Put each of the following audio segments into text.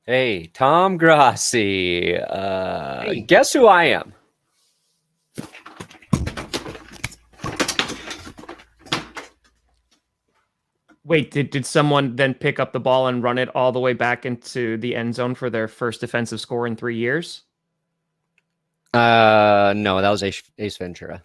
Hey, Tom Grossi. Hey. Guess who I am? Wait, did someone then pick up the ball and run it all the way back into the end zone for their first defensive score in 3 years? No, that was Ace Ventura.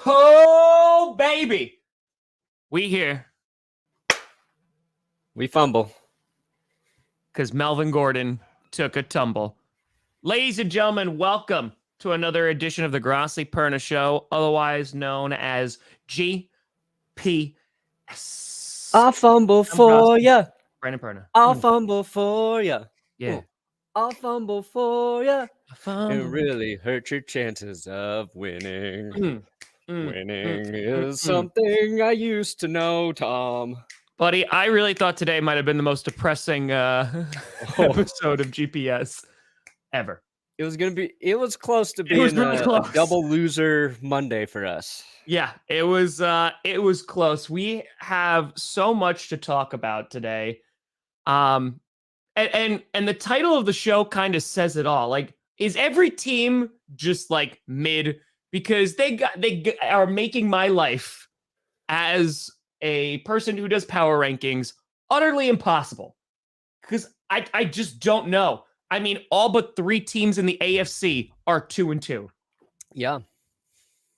Oh, baby. We here We fumble. because Melvin Gordon took a tumble. Ladies and gentlemen, welcome to another edition of the Grossi Perna Show, otherwise known as GPS. I'll fumble for ya. Brandon Perna. I'll fumble for ya. Yeah. Ooh. I'll fumble for ya. Fumble. It really hurt your chances of winning. Winning is something I used to know, Tom. Buddy, I really thought today might have been the most depressing episode of GPS ever. It was close to being really close. A double loser Monday for us. Yeah, it was close. We have so much to talk about today. And the title of the show kind of says it all. Like, is every team just like mid? Because they are making my life as a person who does power rankings utterly impossible. Because I just don't know. I mean, all but 3 teams in the AFC are 2-2. Yeah.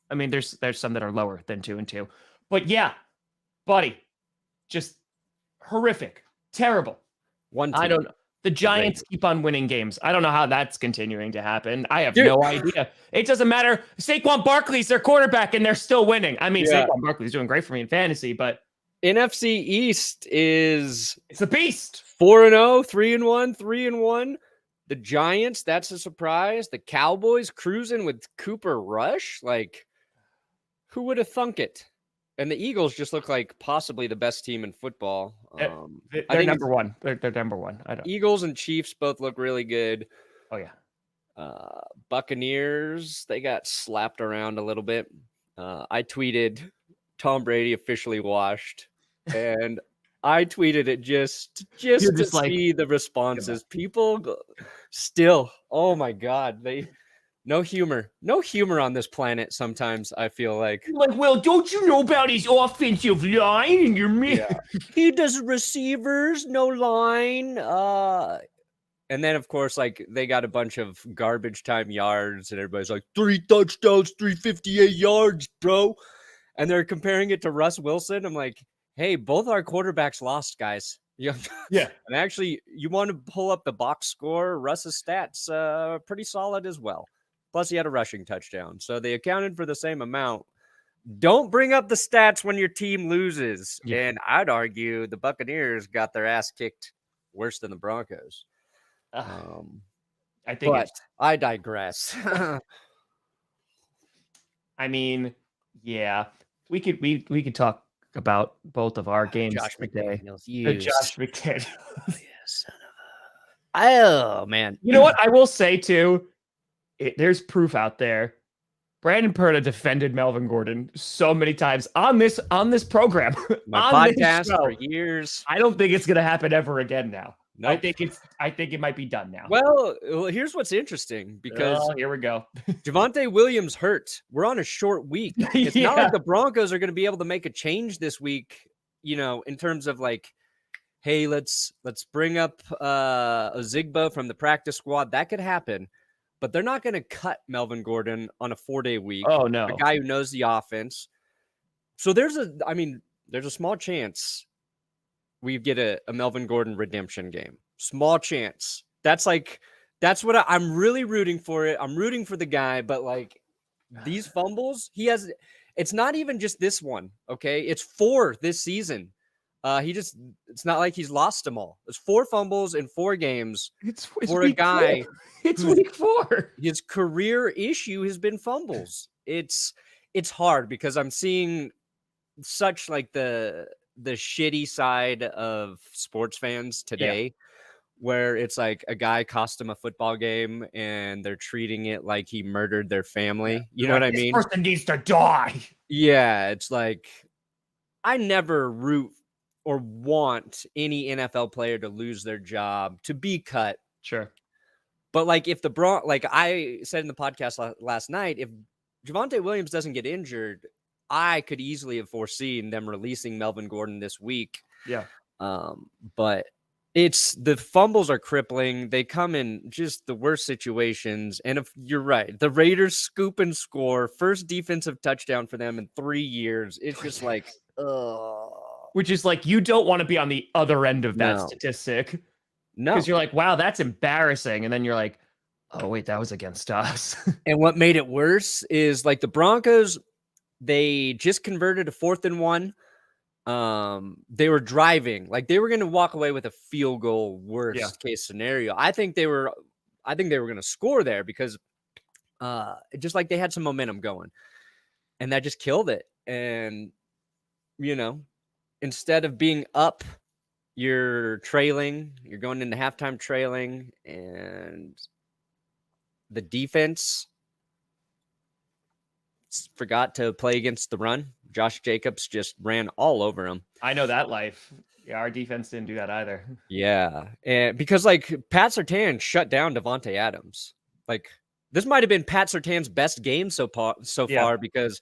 I mean, there's some that are lower than 2-2. But yeah, buddy, just horrific, terrible. One team. I don't know. The Giants keep on winning games. I don't know how that's continuing to happen. I have no idea. It doesn't matter. Saquon Barkley's their quarterback, and they're still winning. I mean, Saquon Barkley's doing great for me in fantasy, but NFC East it's a beast. 4-0, 3-1, 3-1. The Giants, that's a surprise. The Cowboys cruising with Cooper Rush. Like, who would have thunk it? And the Eagles just look like possibly the best team in football. They're number one. They're number one. Eagles and Chiefs both look really good. Oh, yeah. Buccaneers, they got slapped around a little bit. I tweeted Tom Brady officially washed. And I tweeted it just to see the responses. People still, oh my God, no humor on this planet. Sometimes I feel like, well, don't you know about his offensive line and your man? Yeah. He does receivers, no line. And then of course, like, they got a bunch of garbage time yards, and everybody's like 3 touchdowns, 358 yards, bro. And they're comparing it to Russ Wilson. I'm like, hey, both our quarterbacks lost, guys. Yeah. And actually, you want to pull up the box score, Russ's stats, pretty solid as well. Plus, he had a rushing touchdown. So they accounted for the same amount. Don't bring up the stats when your team loses. Yeah. And I'd argue the Buccaneers got their ass kicked worse than the Broncos. I digress. I mean, yeah, we could talk about both of our games today. Josh McDaniels. Oh, man. You know what? I will say, too, there's proof out there. Brandon Perna defended Melvin Gordon so many times on this program. My podcast for years. I don't think it's going to happen ever again now. Nope. I think it might be done now. Well, here's what's interesting, because here we go. Javonte Williams hurt. We're on a short week. It's not like the Broncos are going to be able to make a change this week, in terms of like, hey, let's bring up a Zigbo from the practice squad. That could happen, but they're not going to cut Melvin Gordon on a 4-day week. Oh, no. A guy who knows the offense. So there's a small chance we get a Melvin Gordon redemption game. Small chance. That's what I'm really rooting for it. I'm rooting for the guy, but like, these fumbles, it's not even just this one. Okay. It's 4 this season. It's not like he's lost them all. There's 4 fumbles in 4 games It's for a week guy 4. It's who's week 4. his career issue has been fumbles. It's hard because I'm seeing such like the shitty side of sports fans today, where it's like a guy cost him a football game and they're treating it like he murdered their family. You know what I This mean? person needs to die. Yeah, it's like I never root or want any NFL player to lose their job, to be cut. Sure. But like if like I said in the podcast last night, if Javonte Williams doesn't get injured, I could easily have foreseen them releasing Melvin Gordon this week. Yeah. But the fumbles are crippling. They come in just the worst situations. And if you're right, the Raiders scoop and score, first defensive touchdown for them in 3 years. It's just like, which is like, you don't want to be on the other end of that statistic. No. Because you're like, wow, that's embarrassing. And then you're like, oh, wait, that was against us. And what made it worse is like the Broncos, they just converted a 4th and 1. They were driving, like they were going to walk away with a field goal, worst case scenario. I think they were going to score there because just like they had some momentum going, and that just killed it. And instead of being up, you're trailing, you're going into halftime trailing, and the defense forgot to play against the run. Josh Jacobs just ran all over him. I know that life. Yeah, our defense didn't do that either. Yeah, and because like Pat Surtain shut down Devontae Adams. Like this might have been Pat Surtain's best game so far because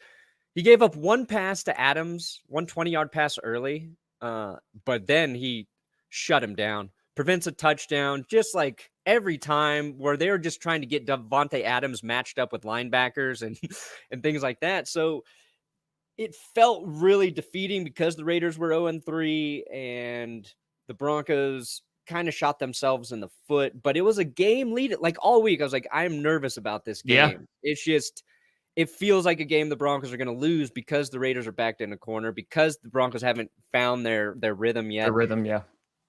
he gave up one pass to Adams, 120-yard pass early, but then he shut him down. Prevents a touchdown, just like every time where they were just trying to get Devontae Adams matched up with linebackers and things like that. So it felt really defeating because the Raiders were 0-3 and the Broncos kind of shot themselves in the foot. But it was a game lead. Like all week, I was like, I'm nervous about this game. Yeah. It's just, it feels like a game the Broncos are going to lose because the Raiders are backed in a corner, because the Broncos haven't found their rhythm yet. Their rhythm, yeah.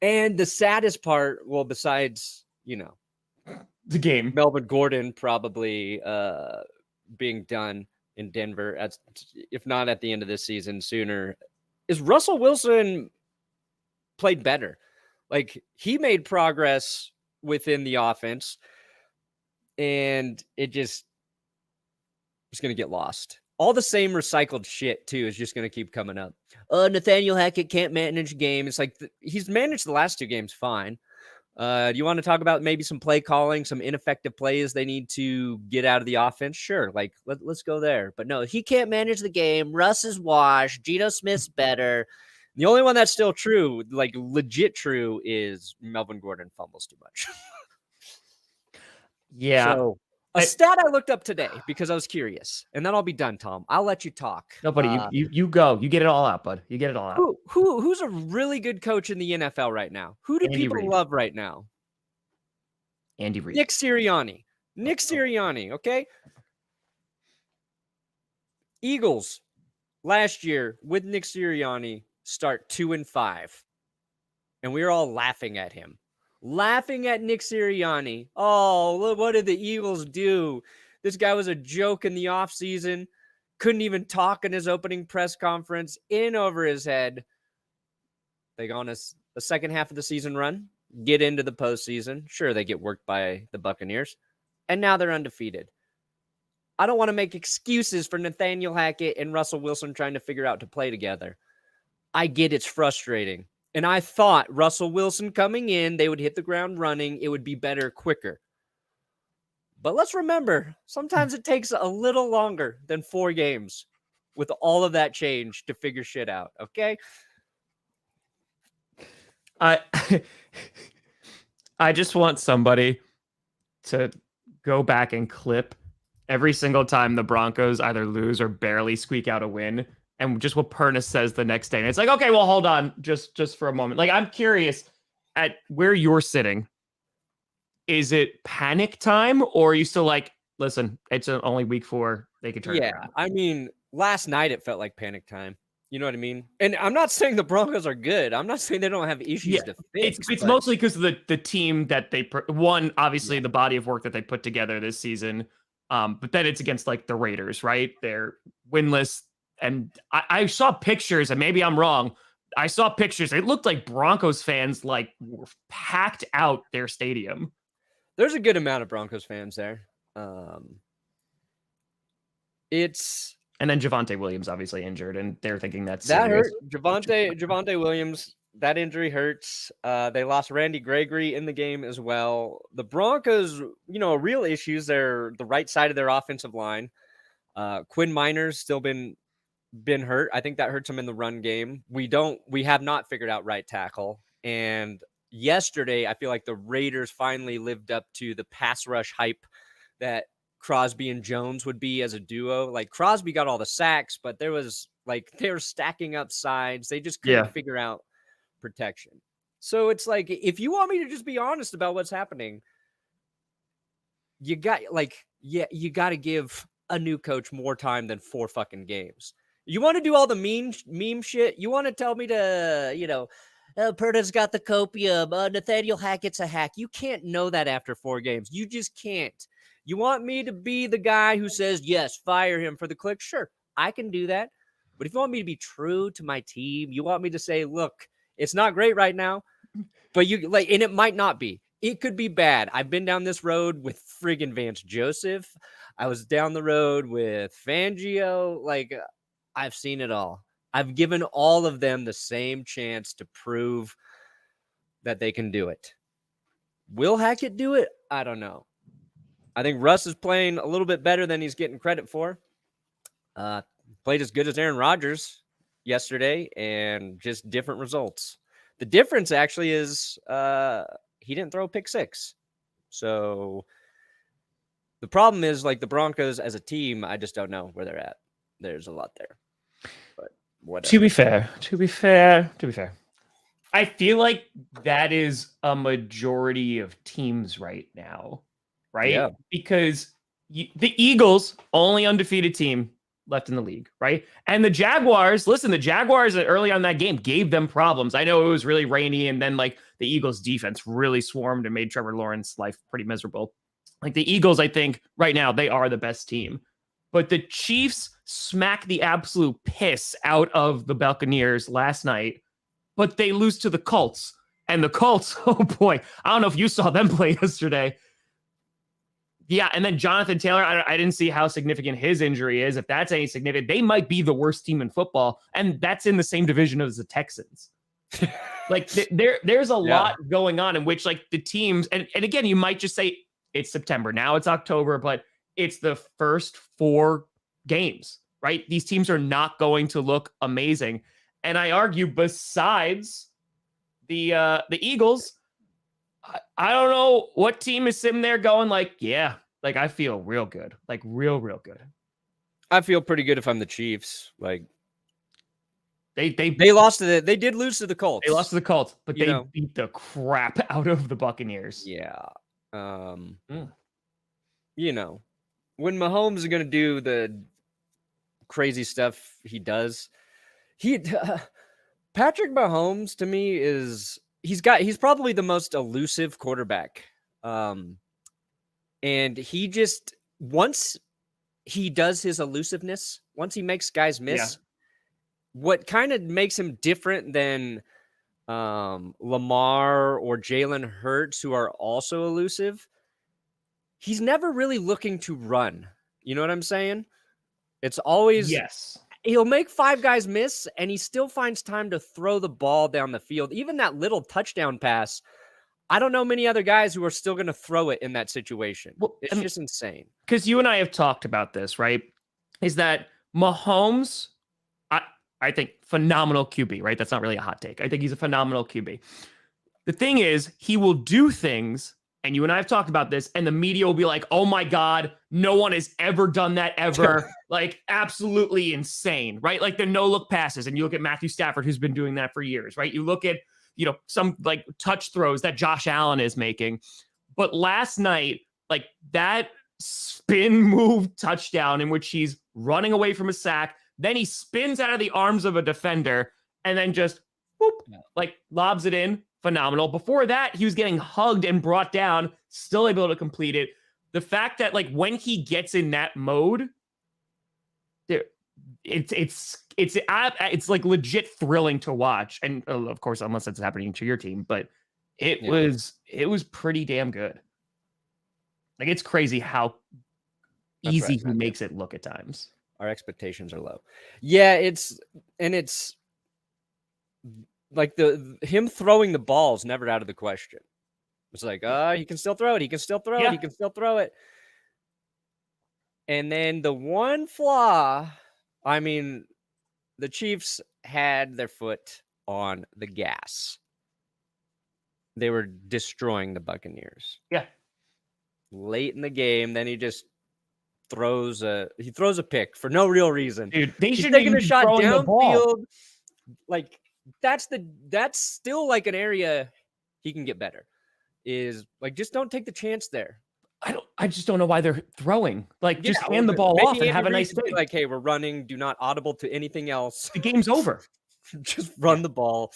And the saddest part, well, besides, the game, Melvin Gordon probably being done in Denver, if not at the end of this season, sooner, is Russell Wilson played better. Like he made progress within the offense, and it just was going to get lost. All the same recycled shit, too, is just going to keep coming up. Nathaniel Hackett can't manage a game. It's like he's managed the last 2 games fine. Do you want to talk about maybe some play calling, some ineffective plays they need to get out of the offense? Sure. Like, let's go there. But no, he can't manage the game. Russ is washed. Geno Smith's better. The only one that's still true, like legit true, is Melvin Gordon fumbles too much. Yeah. So, a stat I looked up today because I was curious, and then I'll be done, Tom. I'll let you talk. No, buddy, you go. You get it all out, bud. You get it all out. Who's a really good coach in the NFL right now? Who do people love right now? Andy Reid. Nick Sirianni. Okay? Eagles last year with Nick Sirianni start 2-5. And we were all laughing at him. Laughing at Nick Sirianni. Oh, look, what did the Eagles do? This guy was a joke in the offseason. Couldn't even talk in his opening press conference. In over his head. They go on a second half of the season run. Get into the postseason. Sure, they get worked by the Buccaneers. And now they're undefeated. I don't want to make excuses for Nathaniel Hackett and Russell Wilson trying to figure out to play together. I get it's frustrating. And I thought Russell Wilson coming in, they would hit the ground running. It would be better quicker. But let's remember, sometimes it takes a little longer than 4 games with all of that change to figure shit out. Okay? I just want somebody to go back and clip every single time the Broncos either lose or barely squeak out a win, and just what Perna says the next day. And it's like, okay, well, hold on just for a moment. Like, I'm curious at where you're sitting. Is it panic time, or are you still like, listen, it's only week 4. They could turn it around? I mean, last night it felt like panic time. You know what I mean? And I'm not saying the Broncos are good. I'm not saying they don't have issues to fix. It's but mostly because of the team that they obviously Yeah. the body of work that they put together this season. But then it's against like the Raiders, right? They're winless, and I saw pictures, and maybe I'm wrong. I saw pictures. It looked like Broncos fans like were packed out their stadium. There's a good amount of Broncos fans there. It's And then Javonte Williams obviously injured, and they're thinking that's that serious. hurt. Javonte Williams, that injury hurts. They lost Randy Gregory in the game as well. The Broncos, real issues. They're the right side of their offensive line. Quinn Minor's still been hurt. I think that hurts him in the run game. We have not figured out right tackle. And yesterday, I feel like the Raiders finally lived up to the pass rush hype that Crosby and Jones would be as a duo. Like Crosby got all the sacks, but there was like they were stacking up sides. They just couldn't figure out protection. So it's like, if you want me to just be honest about what's happening, you got to give a new coach more time than 4 fucking games. You want to do all the meme shit? You want to tell me to, Perna's got the copium, Nathaniel Hackett's a hack. You can't know that after 4 games. You just can't. You want me to be the guy who says, yes, fire him for the click? Sure, I can do that. But if you want me to be true to my team, you want me to say, look, it's not great right now, but and it might not be. It could be bad. I've been down this road with friggin' Vance Joseph. I was down the road with Fangio. Like, I've seen it all. I've given all of them the same chance to prove that they can do it. Will Hackett do it? I don't know. I think Russ is playing a little bit better than he's getting credit for. Played as good as Aaron Rodgers yesterday, and just different results. The difference actually is he didn't throw a pick 6. So the problem is, like, the Broncos as a team, I just don't know where they're at. There's a lot there. But whatever. To be fair, I feel like that is a majority of teams right now, right? Yeah. Because the Eagles, only undefeated team left in the league, right? And the Jaguars, listen, the Jaguars early on that game gave them problems. I know it was really rainy, and then like the Eagles defense really swarmed and made Trevor Lawrence's life pretty miserable. Like the Eagles, I think right now they are the best team. But the Chiefs smack the absolute piss out of the Buccaneers last night, but they lose to the Colts. And the Colts, oh boy, I don't know if you saw them play yesterday. Yeah, and then Jonathan Taylor, I didn't see how significant his injury is. If that's any significant, they might be the worst team in football, and that's in the same division as the Texans. Like there's a lot going on in which like the teams, and again, you might just say it's September. Now it's October, but it's the first 4 games, right? These teams are not going to look amazing. And I argue besides the Eagles, I don't know what team is sitting there going like, yeah, like I feel real good, like real good. I feel pretty good if I'm the Chiefs. Like they lost to they did lose to the Colts. They lost to the Colts, but they beat the crap out of the Buccaneers. Yeah. When Mahomes is going to do the crazy stuff he does, Patrick Mahomes to me he's probably the most elusive quarterback. And he just, once he does his elusiveness, once he makes guys miss, what kind of makes him different than Lamar or Jalen Hurts, who are also elusive, he's never really looking to run. You know what I'm saying? It's always, he'll make 5 guys miss, and he still finds time to throw the ball down the field. Even that little touchdown pass, I don't know many other guys who are still going to throw it in that situation. Well, it's just insane. Because you and I have talked about this, right? Is that Mahomes, I think, phenomenal QB, right? That's not really a hot take. I think he's a phenomenal QB. The thing is, he will do things, and you and I have talked about this, and the media will be like, oh my God, no one has ever done that ever. Like, absolutely insane, right? Like the no-look passes, and you look at Matthew Stafford, who's been doing that for years, right? You look at, some like touch throws that Josh Allen is making. But last night, like that spin move touchdown in which he's running away from a sack, Then he spins out of the arms of a defender and then just whoop, like lobs it in. Phenomenal. Before that, he was getting hugged and brought down, still able to complete it. The fact that like when he gets in that mode, it's like legit thrilling to watch. And of course, unless it's happening to your team, but it was pretty damn good. Like it's crazy how easy he makes it look at times. Our expectations are low. Yeah, it's like him throwing the ball's never out of the question. It's like, he can still throw it. He can still throw it. He can still throw it. And then the one flaw, I mean, the Chiefs had their foot on the gas. They were destroying the Buccaneers. Yeah. Late in the game, then he just throws a pick for no real reason. Dude, they should taking a shot downfield. Like that's still like an area he can get better. Is like just don't take the chance there. I just don't know why they're throwing. Like just hand the ball off and have a nice day. Like, hey, we're running. Do not audible to anything else. The game's over. Just run the ball.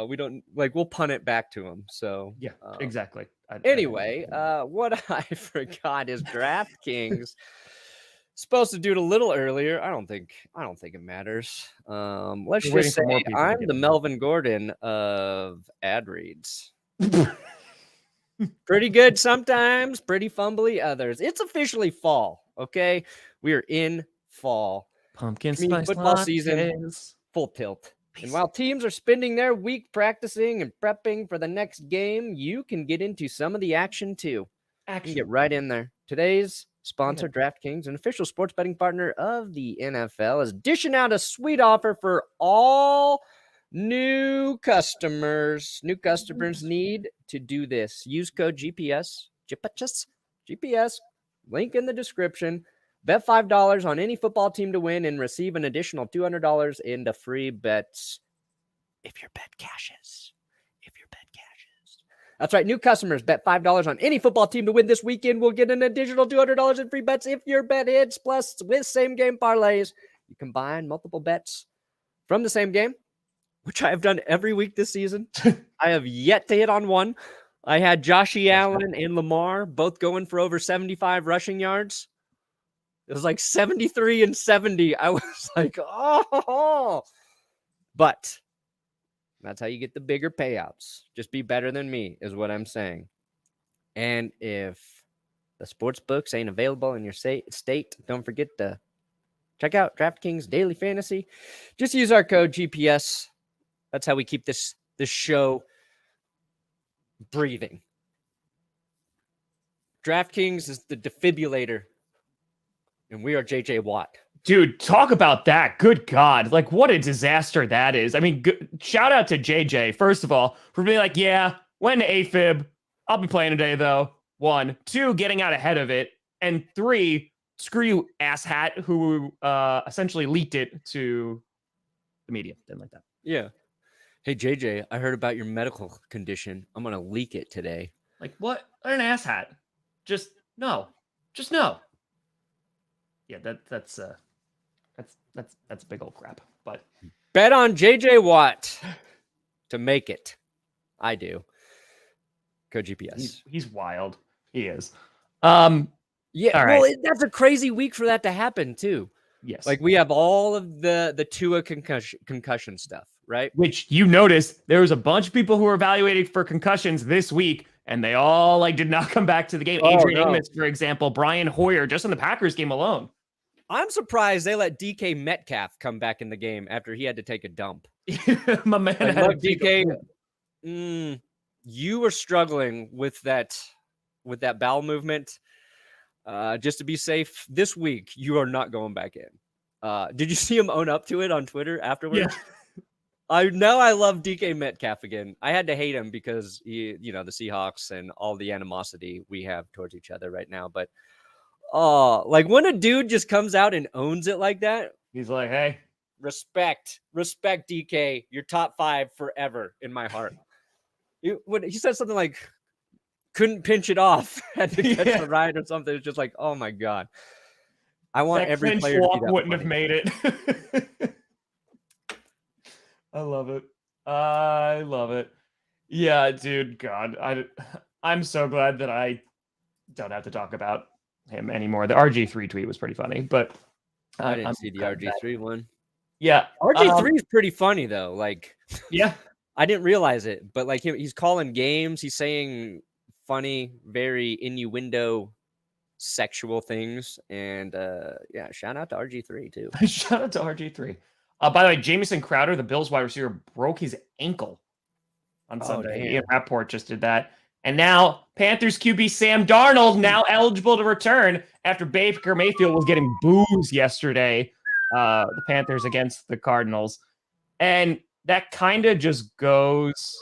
We don't like we'll punt it back to him. So yeah, exactly. Anyway, what I forgot is DraftKings supposed to do it a little earlier. I don't think it matters. Let's just say I'm the Melvin Gordon of ad reads. Pretty good sometimes, pretty fumbly others. It's officially fall, okay? We are in fall. Pumpkin spice football season, full tilt. And while teams are spending their week practicing and prepping for the next game, you can get into some of the action too. You can get right in there. Today's sponsor, DraftKings, an official sports betting partner of the NFL, is dishing out a sweet offer for all new customers. New customers need to do this. Use code GPS, link in the description. Bet $5 on any football team to win and receive an additional $200 into free bets if your bet cashes. That's right. New customers bet $5 on any football team to win this weekend will get an additional $200 in free bets if your bet hits. Plus, with same game parlays, you combine multiple bets from the same game, which I have done every week this season. I have yet to hit on one. I had Joshie Allen and Lamar both going for over 75 rushing yards. It was like 73 and 70. I was like, oh. But that's how you get the bigger payouts. Just be better than me is what I'm saying. And if the sports books ain't available in your state, don't forget to check out DraftKings Daily Fantasy. Just use our code GPS. That's how we keep this show breathing. DraftKings is the defibrillator, and we are JJ Watt. Dude, talk about that. Good God. Like, what a disaster that is. I mean, shout out to JJ, first of all, for being like, yeah, went to AFib. I'll be playing today, though. 1. 2, getting out ahead of it. And 3, screw you, asshat, who essentially leaked it to the media. Didn't like that. Yeah. Hey, JJ, I heard about your medical condition. I'm going to leak it today. Like, what? What an asshat. Just no. Just no. Yeah, that's a big old crap. But bet on JJ Watt to make it. I do. Code GPS. He's wild. He is. Yeah. All right. Well, that's a crazy week for that to happen too. Yes. Like we have all of the Tua concussion stuff, right? Which you notice there was a bunch of people who were evaluated for concussions this week, and they all did not come back to the game. Adrian Amos, for example, Brian Hoyer, just in the Packers game alone. I'm surprised they let DK Metcalf come back in the game after he had to take a dump. My man, DK. You were struggling with that bowel movement. Just to be safe, this week you are not going back in. Did you see him own up to it on Twitter afterwards? Yeah. I love DK Metcalf again. I had to hate him because the Seahawks and all the animosity we have towards each other right now. But like when a dude just comes out and owns it like that, he's like, hey, respect DK. You're top 5 forever in my heart. He said something like, couldn't pinch it off, had to catch the ride or something. It's just like, oh my God. I want That every clinch player to be walk that wouldn't funny. have made it. I love it. I love it. Yeah, dude. God, I'm so glad that I don't have to talk about him anymore. The RG3 tweet was pretty funny, but I I'm didn't see the glad that- RG3 one. Yeah, RG3 is pretty funny though. Like, yeah. I didn't realize it, but like he's calling games. He's saying funny, very innuendo, sexual things, and yeah, shout out to RG3 too. Shout out to RG3. By the way, Jamison Crowder, the Bills wide receiver, broke his ankle on Sunday. Ian Rapport just did that. And now Panthers QB Sam Darnold now eligible to return after Baker Mayfield was getting boos yesterday. The Panthers against the Cardinals. And that kind of just goes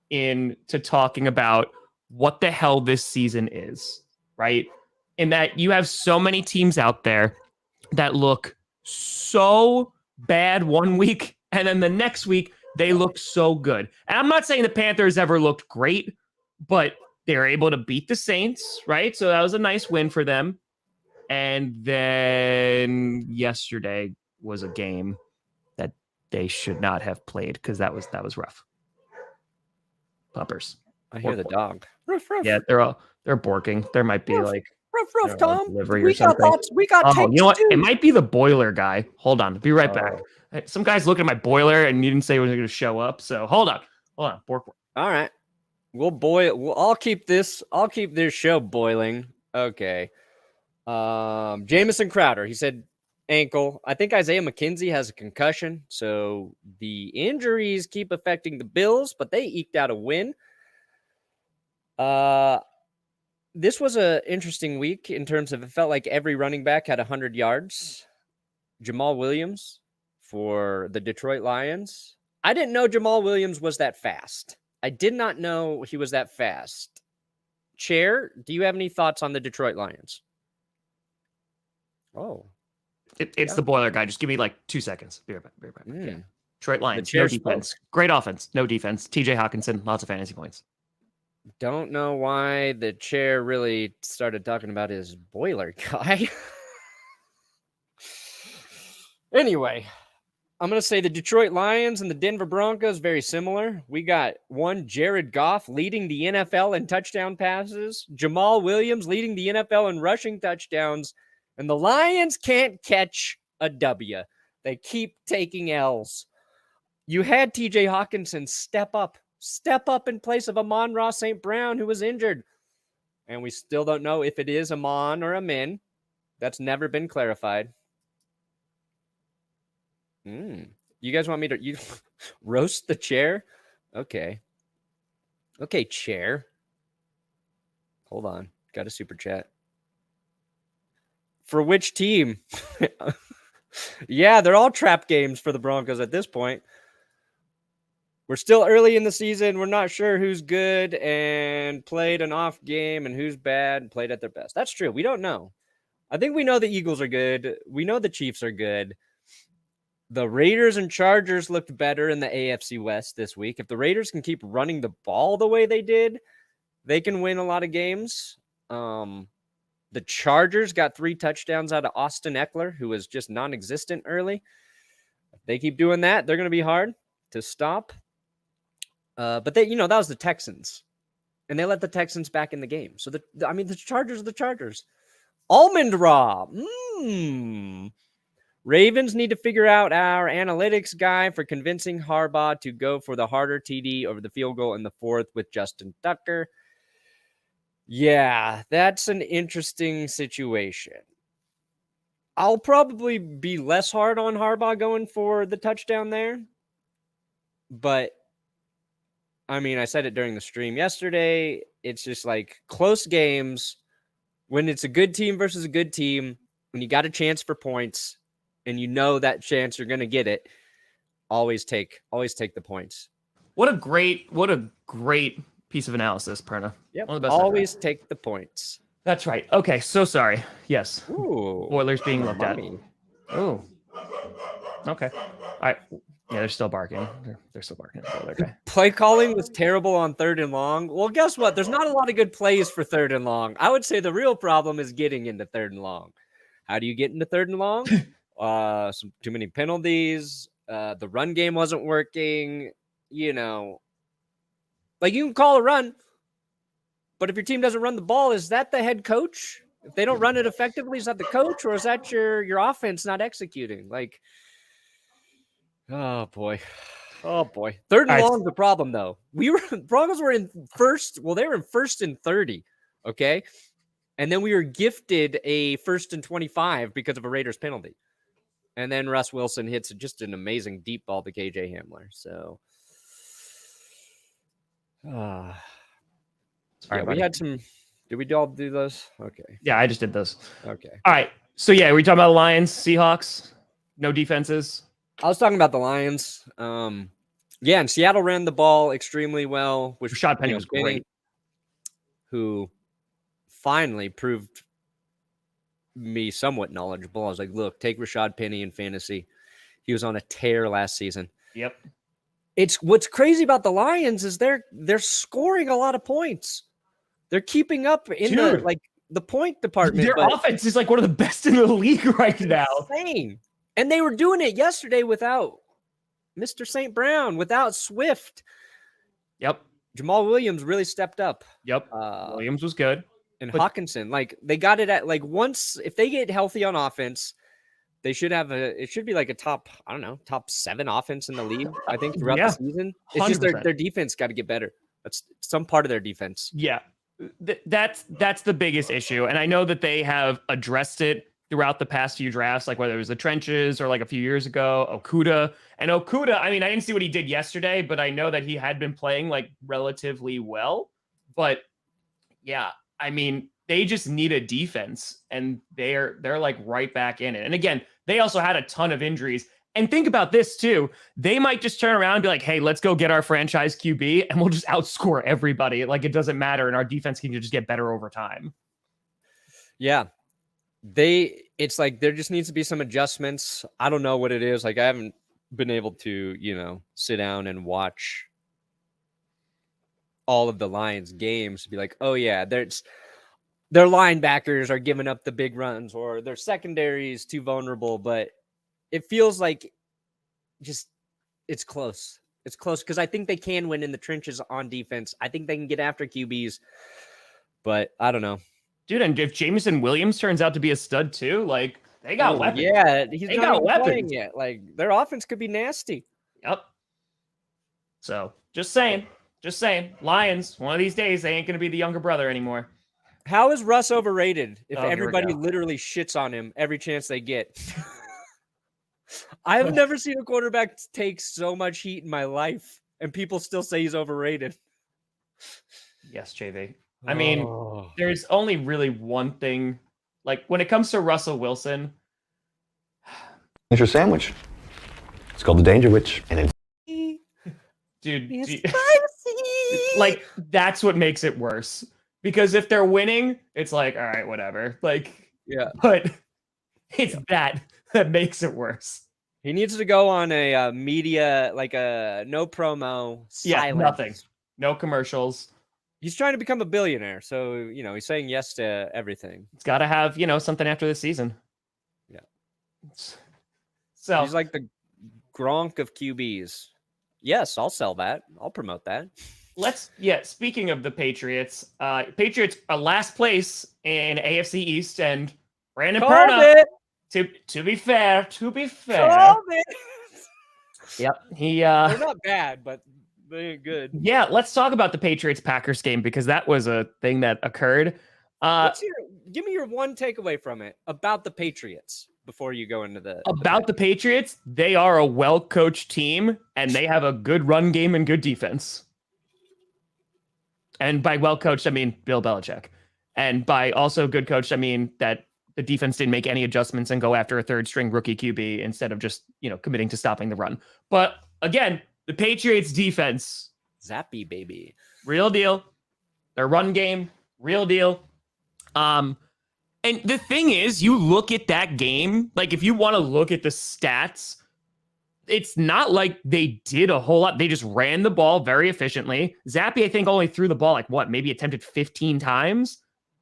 into talking about what the hell this season is, right? In that you have so many teams out there that look so bad one week, and then the next week they look so good. And I'm not saying the Panthers ever looked great, but they're able to beat the Saints, right? So that was a nice win for them. And then yesterday was a game that they should not have played because that was rough. Puppers. I hear the dog. Ruff, ruff. Yeah, they're barking. There might be like ruff, Tom. We got thoughts. We got you know what? too. It might be the boiler guy. Hold on. Be right back. Some guy's looking at my boiler and you didn't say he was going to show up. So hold on. Bork. All right. We'll boil. I'll keep this show boiling. Okay. Jamison Crowder. He said ankle. I think Isaiah McKenzie has a concussion. So the injuries keep affecting the Bills, but they eked out a win. This was an interesting week in terms of it felt like every running back had 100 yards. Jamal Williams for the Detroit Lions. I didn't know Jamal Williams was that fast. I did not know he was that fast. Chair, do you have any thoughts on the Detroit Lions? Oh. It's the boiler guy. Just give me like 2 seconds. Be right back. Yeah. Detroit Lions. No defense. Great offense. No defense. TJ Hawkinson. Lots of fantasy points. Don't know why the chair really started talking about his boiler guy. Anyway, I'm going to say the Detroit Lions and the Denver Broncos, very similar. We got one Jared Goff leading the NFL in touchdown passes, Jamal Williams leading the NFL in rushing touchdowns, and the Lions can't catch a W. They keep taking L's. You had TJ Hawkinson step up in place of Amon-Ra St. Brown, who was injured. And we still don't know if it is Amon or Amin. That's never been clarified. You guys want me to roast the chair? Okay. Okay, chair. Hold on. Got a super chat. For which team? Yeah, they're all trap games for the Broncos at this point. We're still early in the season. We're not sure who's good and played an off game and who's bad and played at their best. That's true. We don't know. I think we know the Eagles are good. We know the Chiefs are good. The Raiders and Chargers looked better in the AFC West this week. If the Raiders can keep running the ball the way they did, they can win a lot of games. The Chargers got 3 touchdowns out of Austin Eckler, who was just non-existent early. If they keep doing that, they're going to be hard to stop. But they, that was the Texans, and they let the Texans back in the game. So the Chargers are the Chargers. Almond Raw. Ravens need to figure out our analytics guy for convincing Harbaugh to go for the harder TD over the field goal in the 4th with Justin Tucker. Yeah, that's an interesting situation. I'll probably be less hard on Harbaugh going for the touchdown there. But, I said it during the stream yesterday. It's just like close games. When it's a good team versus a good team, when you got a chance for points, and you know that chance you're going to get it, always take the points. What a great piece of analysis, Perna. Yep. One of the best. Always take the points. That's right. Okay, so sorry. Yes. Ooh. Boilers being looked at. Ooh. Okay. All right. Yeah, they're still barking. They're still barking. Okay. Play calling was terrible on 3rd and long. Well, guess what? There's not a lot of good plays for 3rd and long. I would say the real problem is getting into 3rd and long. How do you get into 3rd and long? Some too many penalties. The run game wasn't working. You know, like you can call a run, but if your team doesn't run the ball, is that the head coach? If they don't run it effectively, is that the coach, or is that your offense not executing? Like, oh boy. 3rd and long is the problem, though. Broncos were in first. Well, they were in 1st and 30. Okay. And then we were gifted a 1st and 25 because of a Raiders penalty. And then Russ Wilson hits just an amazing deep ball to KJ Hamler. So, yeah, we had some. Did we all do those? Okay. Yeah, I just did those. Okay. All right. So, yeah, we talking about the Lions, Seahawks, no defenses. I was talking about the Lions. Yeah, and Seattle ran the ball extremely well. Which Rashad Penny was great. Who finally proved me somewhat knowledgeable. I was like, look, take Rashad Penny in fantasy. He was on a tear last season. Yep. It's what's crazy about the Lions is they're scoring a lot of points. They're keeping up in the point department. Their offense is like one of the best in the league right now. Insane. And they were doing it yesterday without Mr. St. Brown, without Swift. Yep. Jamal Williams really stepped up. Yep. Williams was good. And Hawkinson, like they got it at like once, if they get healthy on offense, they should have it should be like a top 7 offense in the league, I think, throughout the season. It's 100%. Just their defense got to get better. That's some part of their defense. Yeah. That's the biggest issue. And I know that they have addressed it throughout the past few drafts, like whether it was the trenches or like a few years ago, Okudah. And Okudah, I mean, I didn't see what he did yesterday, but I know that he had been playing like relatively well. But yeah, I mean, they just need a defense, and they're like right back in it. And again, they also had a ton of injuries. And think about this too. They might just turn around and be like, hey, let's go get our franchise QB and we'll just outscore everybody. Like it doesn't matter. And our defense can just get better over time. Yeah. It's like there just needs to be some adjustments. I don't know what it is. Like I haven't been able to, sit down and watch all of the Lions games to be like, oh yeah, their linebackers are giving up the big runs or their secondary is too vulnerable, but it feels like it's close. It's close because I think they can win in the trenches on defense. I think they can get after QBs, but I don't know. Dude, and if Jameson Williams turns out to be a stud too, like they got weapons. Yeah, they got weapons yet. Like their offense could be nasty. Yep. So just saying, Lions, one of these days they ain't gonna be the younger brother anymore. How is Russ overrated if everybody literally shits on him every chance they get? I have never seen a quarterback take so much heat in my life, and people still say he's overrated. Yes, JV. I mean, there's only really one thing. Like, when it comes to Russell Wilson. It's your sandwich. It's called the Danger Witch. And Dude, like, that's what makes it worse. Because if they're winning, it's like, all right, whatever. Like, yeah. But it's that makes it worse. He needs to go on a media, like a no promo, silence. Yeah, nothing. No commercials. He's trying to become a billionaire, so, he's saying yes to everything. It's got to have, something after this season. Yeah. So he's like the Gronk of QBs. Yes, I'll sell that. I'll promote that. Speaking of the Patriots, Patriots are last place in AFC East, and Brandon Perna, to be fair. Yep. They're not bad, but they ain't good. Yeah, let's talk about the Patriots-Packers game because that was a thing that occurred. Give me your one takeaway from it about the Patriots before you go into the Patriots. They are a well-coached team, and they have a good run game and good defense. And by well-coached, I mean Bill Belichick. And by also good coached, I mean that the defense didn't make any adjustments and go after a third-string rookie QB instead of just, committing to stopping the run. But again, the Patriots defense. Zappy, baby. Real deal. Their run game, real deal. And the thing is, you look at that game, like if you want to look at the stats, it's not like they did a whole lot. They just ran the ball very efficiently. Zappy, I think, only threw the ball maybe attempted 15 times,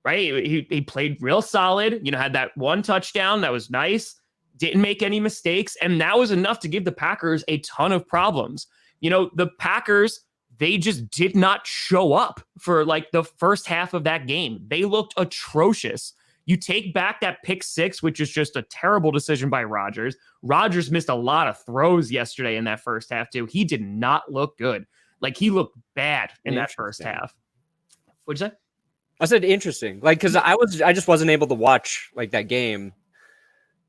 right? He played real solid, had that one touchdown that was nice, didn't make any mistakes, and that was enough to give the Packers a ton of problems. The Packers, they just did not show up for like the first half of that game. They looked atrocious. You take back that pick six, which is just a terrible decision by Rodgers. Rodgers missed a lot of throws yesterday in that first half too. He did not look good. Like, he looked bad in that first half. What'd you say? I said interesting. Like, because I just wasn't able to watch like that game.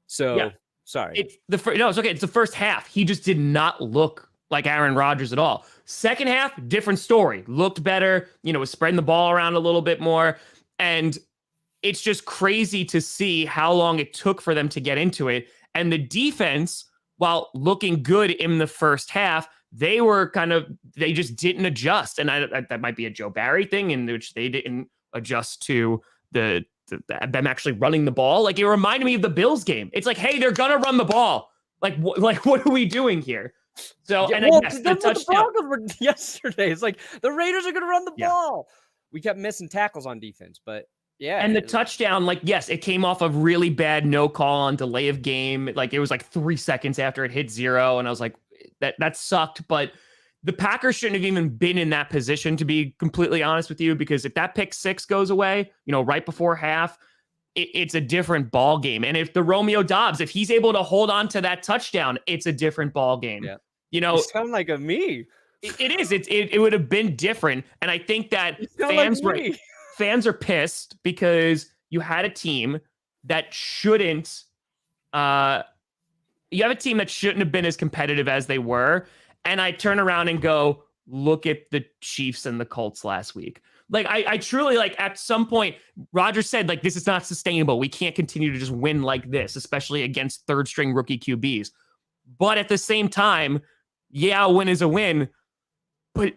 So yeah. Sorry. It's okay. It's the first half. He just did not look like Aaron Rodgers at all. Second half, different story. Looked better, was spreading the ball around a little bit more. And it's just crazy to see how long it took for them to get into it. And the defense, while looking good in the first half, they just didn't adjust. And that might be a Joe Barry thing in which they didn't adjust to them actually running the ball. Like, it reminded me of the Bills game. It's like, hey, they're going to run the ball. Like, what are we doing here? So, yeah, and I guess the touchdown. The Broncos were yesterday. It's like the Raiders are going to run the ball. We kept missing tackles on defense, but yeah. And the touchdown, like, yes, it came off a really bad no call on delay of game. Like, it was like 3 seconds after it hit 0. And I was like, that sucked. But the Packers shouldn't have even been in that position, to be completely honest with you, because if that pick six goes away, right before half, it's a different ball game. And if the Romeo Doubs, if he's able to hold on to that touchdown, it's a different ball game. Yeah. You sound like a me. It is. It would have been different. And I think that fans are pissed because you had a team that shouldn't. You have a team that shouldn't have been as competitive as they were. And I turn around and go, look at the Chiefs and the Colts last week. Like, I truly, like, at some point, Rodgers said, like, this is not sustainable. We can't continue to just win like this, especially against third string rookie QBs. But at the same time, yeah, a win is a win. But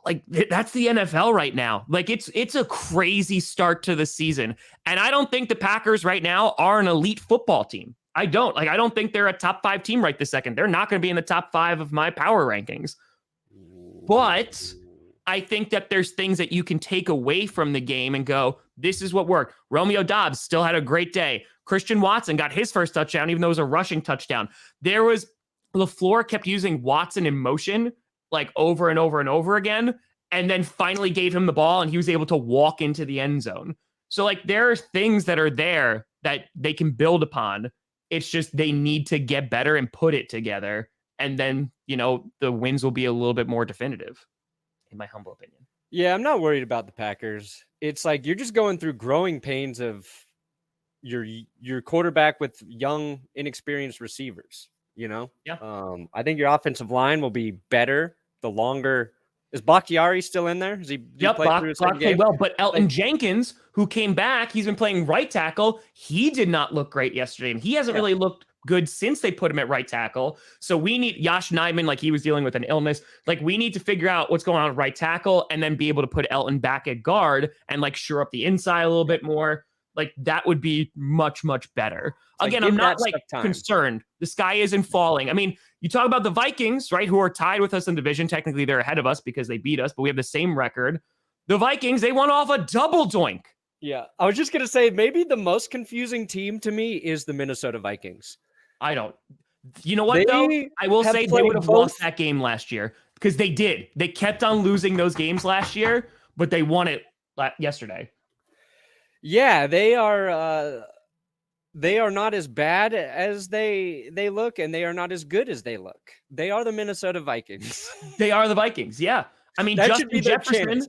like, that's the NFL right now. Like, it's a crazy start to the season. And I don't think the Packers right now are an elite football team. I don't think they're a top 5 team right this second. They're not going to be in the top 5 of my power rankings. But I think that there's things that you can take away from the game and go, this is what worked. Romeo Doubs still had a great day. Christian Watson got his first touchdown, even though it was a rushing touchdown. LaFleur kept using Watson in motion, like, over and over and over again, and then finally gave him the ball and he was able to walk into the end zone. So, like, there are things that are there that they can build upon. It's just they need to get better and put it together. And then, the wins will be a little bit more definitive, in my humble opinion. Yeah, I'm not worried about the Packers. It's like you're just going through growing pains of your quarterback with young, inexperienced receivers, Yeah. I think your offensive line will be better the longer. Is Bakhtiari still in there? Is he play through his second game? Well, but Elton Jenkins, who came back, he's been playing right tackle. He did not look great yesterday, and he hasn't really looked good since they put him at right tackle. So we need Josh Nijman, like, he was dealing with an illness. Like, we need to figure out what's going on at right tackle and then be able to put Elton back at guard and, like, shore up the inside a little bit more. Like, that would be much, much better. Again, I'm not, like, concerned. The sky isn't falling. I mean, you talk about the Vikings, right, who are tied with us in division. Technically, they're ahead of us because they beat us, but we have the same record. The Vikings, they won off a double doink. Yeah, I was just going to say, maybe the most confusing team to me is the Minnesota Vikings. I don't. You know what, though? I will say they would have lost that game last year because they did. They kept on losing those games last year, but they won it yesterday. Yeah, they are not as bad as they look, and they are not as good as they look. They are the Minnesota Vikings. They are the Vikings, yeah. I mean, that Justin Jefferson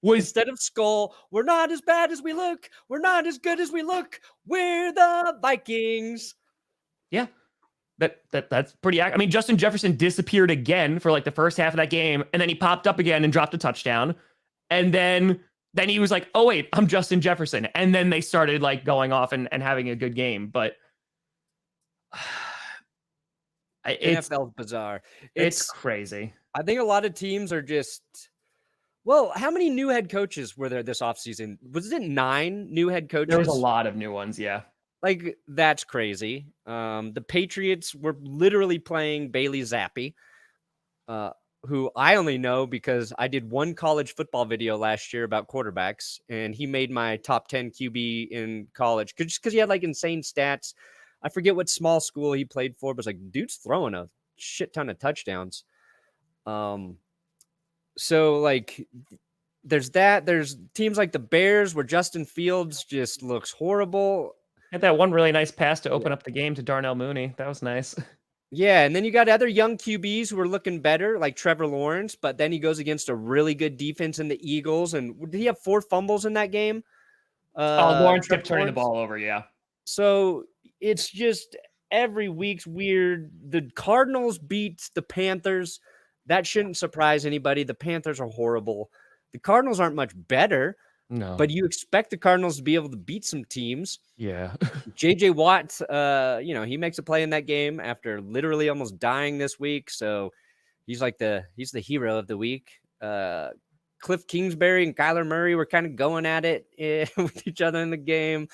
was, instead of Skull, we're not as bad as we look. We're not as good as we look. We're the Vikings. Yeah. That's pretty accurate. I mean, Justin Jefferson disappeared again for like the first half of that game, and then he popped up again and dropped a touchdown. And then he was like, oh, wait, I'm Justin Jefferson. And then they started, like, going off and having a good game. But NFL's bizarre. It's crazy. I think a lot of teams are just, well, how many new head coaches were there this offseason? Was it 9 new head coaches? There was a lot of new ones, yeah. Like, that's crazy. The Patriots were literally playing Bailey Zappi, who I only know because I did one college football video last year about quarterbacks, and he made my top 10 QB in college just because he had like insane stats. I forget what small school he played for, but it's like, dude's throwing a shit ton of touchdowns. So like there's that. There's teams like the Bears where Justin Fields just looks horrible. Had that one really nice pass to open up the game to Darnell Mooney. That was nice. Yeah, and then you got other young QBs who are looking better, like Trevor Lawrence, but then he goes against a really good defense in the Eagles. And did he have 4 fumbles in that game? Lawrence kept turning the ball over, yeah. So it's just every week's weird. The Cardinals beat the Panthers. That shouldn't surprise anybody. The Panthers are horrible. The Cardinals aren't much better. No. But you expect the Cardinals to be able to beat some teams. Yeah. JJ Watt, he makes a play in that game after literally almost dying this week. So he's the hero of the week. Cliff Kingsbury and Kyler Murray were kind of going at it with each other in the game.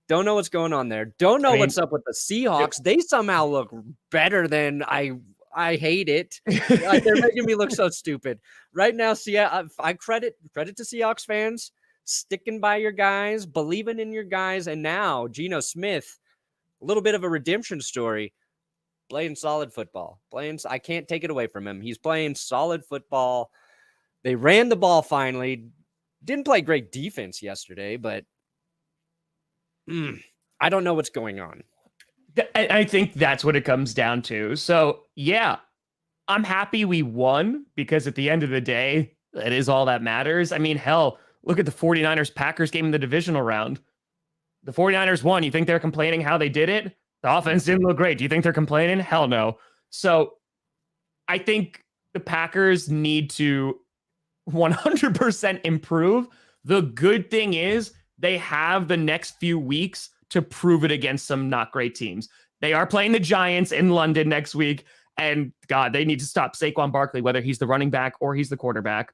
Don't know what's going on there. Don't know what's up with the Seahawks. They somehow look better than I hate it. They're making me look so stupid right now. I credit to Seahawks fans. Sticking by your guys, believing in your guys, and now Geno Smith, a little bit of a redemption story, playing solid football. I can't take it away from him. He's playing solid football. They ran the ball finally. Didn't play great defense yesterday, but I don't know what's going on. I think that's what it comes down to. So, yeah, I'm happy we won because at the end of the day, that is all that matters. I mean, hell, look at the 49ers-Packers game in the divisional round. The 49ers won. You think they're complaining how they did it? The offense didn't look great. Do you think they're complaining? Hell no. So I think the Packers need to 100% improve. The good thing is they have the next few weeks to prove it against some not great teams. They are playing the Giants in London next week. And God, they need to stop Saquon Barkley, whether he's the running back or he's the quarterback.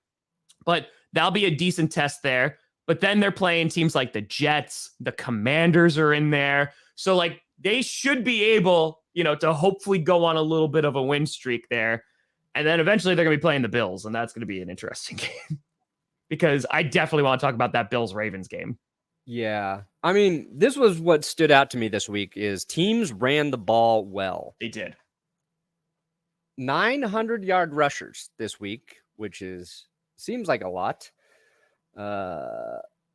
But that'll be a decent test there. But then they're playing teams like the Jets, the Commanders are in there. So like they should be able, to hopefully go on a little bit of a win streak there. And then eventually they're going to be playing the Bills. And that's going to be an interesting game because I definitely want to talk about that Bills-Ravens game. Yeah. I mean, this was what stood out to me this week is teams ran the ball well. They did. 900-yard rushers this week, which seems like a lot.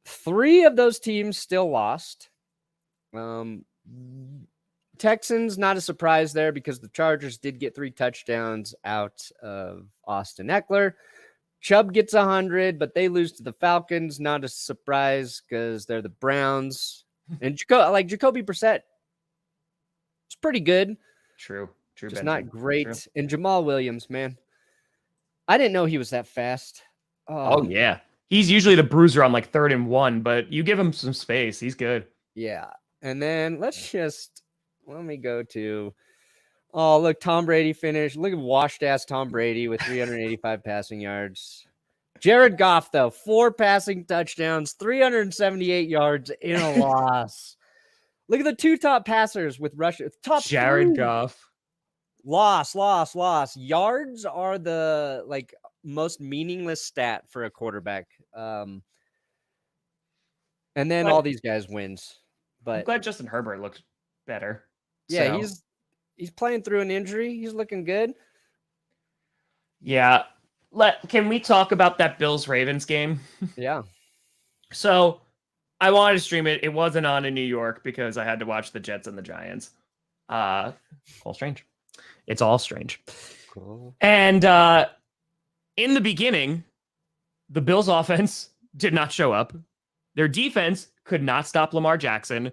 3 of those teams still lost. Texans, not a surprise there because the Chargers did get 3 touchdowns out of Austin Eckler. Chubb gets 100, but they lose to the Falcons. Not a surprise because they're the Browns. And Jacoby Brissett, it's pretty good. True. Just not great. True. And Jamal Williams, man. I didn't know he was that fast. Oh, yeah. He's usually the bruiser on like 3rd and 1, but you give him some space. He's good. Yeah. And then let me go to, look, Tom Brady finished. Look at washed ass Tom Brady with 385 passing yards. Jared Goff, though, 4 passing touchdowns, 378 yards in a loss. Look at the 2 top passers with Russia. Top Jared Goff. Loss. Yards are the most meaningless stat for a quarterback. And then all these guys wins. But I'm glad Justin Herbert looked better. Yeah, so. He's playing through an injury. He's looking good. Yeah. Can we talk about that Bills-Ravens game? Yeah. So I wanted to stream it. It wasn't on in New York because I had to watch the Jets and the Giants. All strange. It's all strange. Cool. And in the beginning, the Bills offense did not show up. Their defense could not stop Lamar Jackson.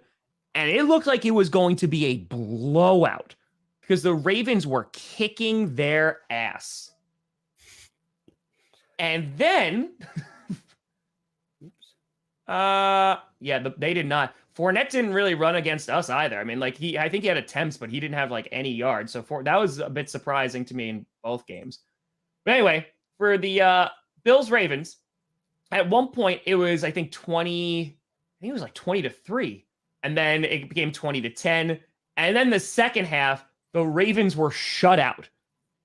And it looked like it was going to be a blowout because the Ravens were kicking their ass. And then, they did not. Fournette didn't really run against us either. I mean, I think he had attempts, but he didn't have any yards. So that was a bit surprising to me in both games. But anyway, for the Bills-Ravens, at one point it was, I think 20 to 3. And then it became 20 to 10. And then the second half, the Ravens were shut out.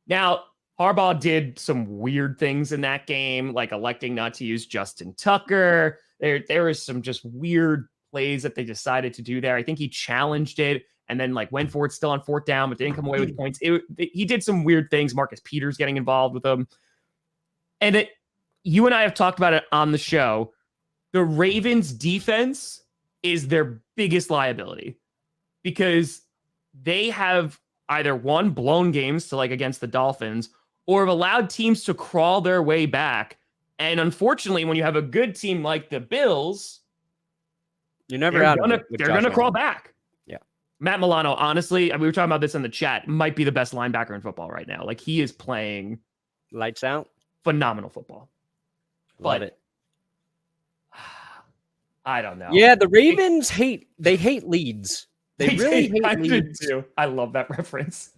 Now, Harbaugh did some weird things in that game, like electing not to use Justin Tucker. There was some just weird plays that they decided to do there. I think he challenged it and then like went for it still on fourth down, but didn't come away with points. He did some weird things. Marcus Peters getting involved with them. And you and I have talked about it on the show. The Ravens defense is their biggest liability because they have either one, blown games to like against the Dolphins, or have allowed teams to crawl their way back. And unfortunately, when you have a good team like the Bills, you're never they're gonna crawl back. Yeah. Matt Milano, honestly, we were talking about this in the chat, might be the best linebacker in football right now. Like he is playing lights out, phenomenal football. Love it. I don't know. Yeah, the Ravens hate leads. They really hate leads too. I love that reference.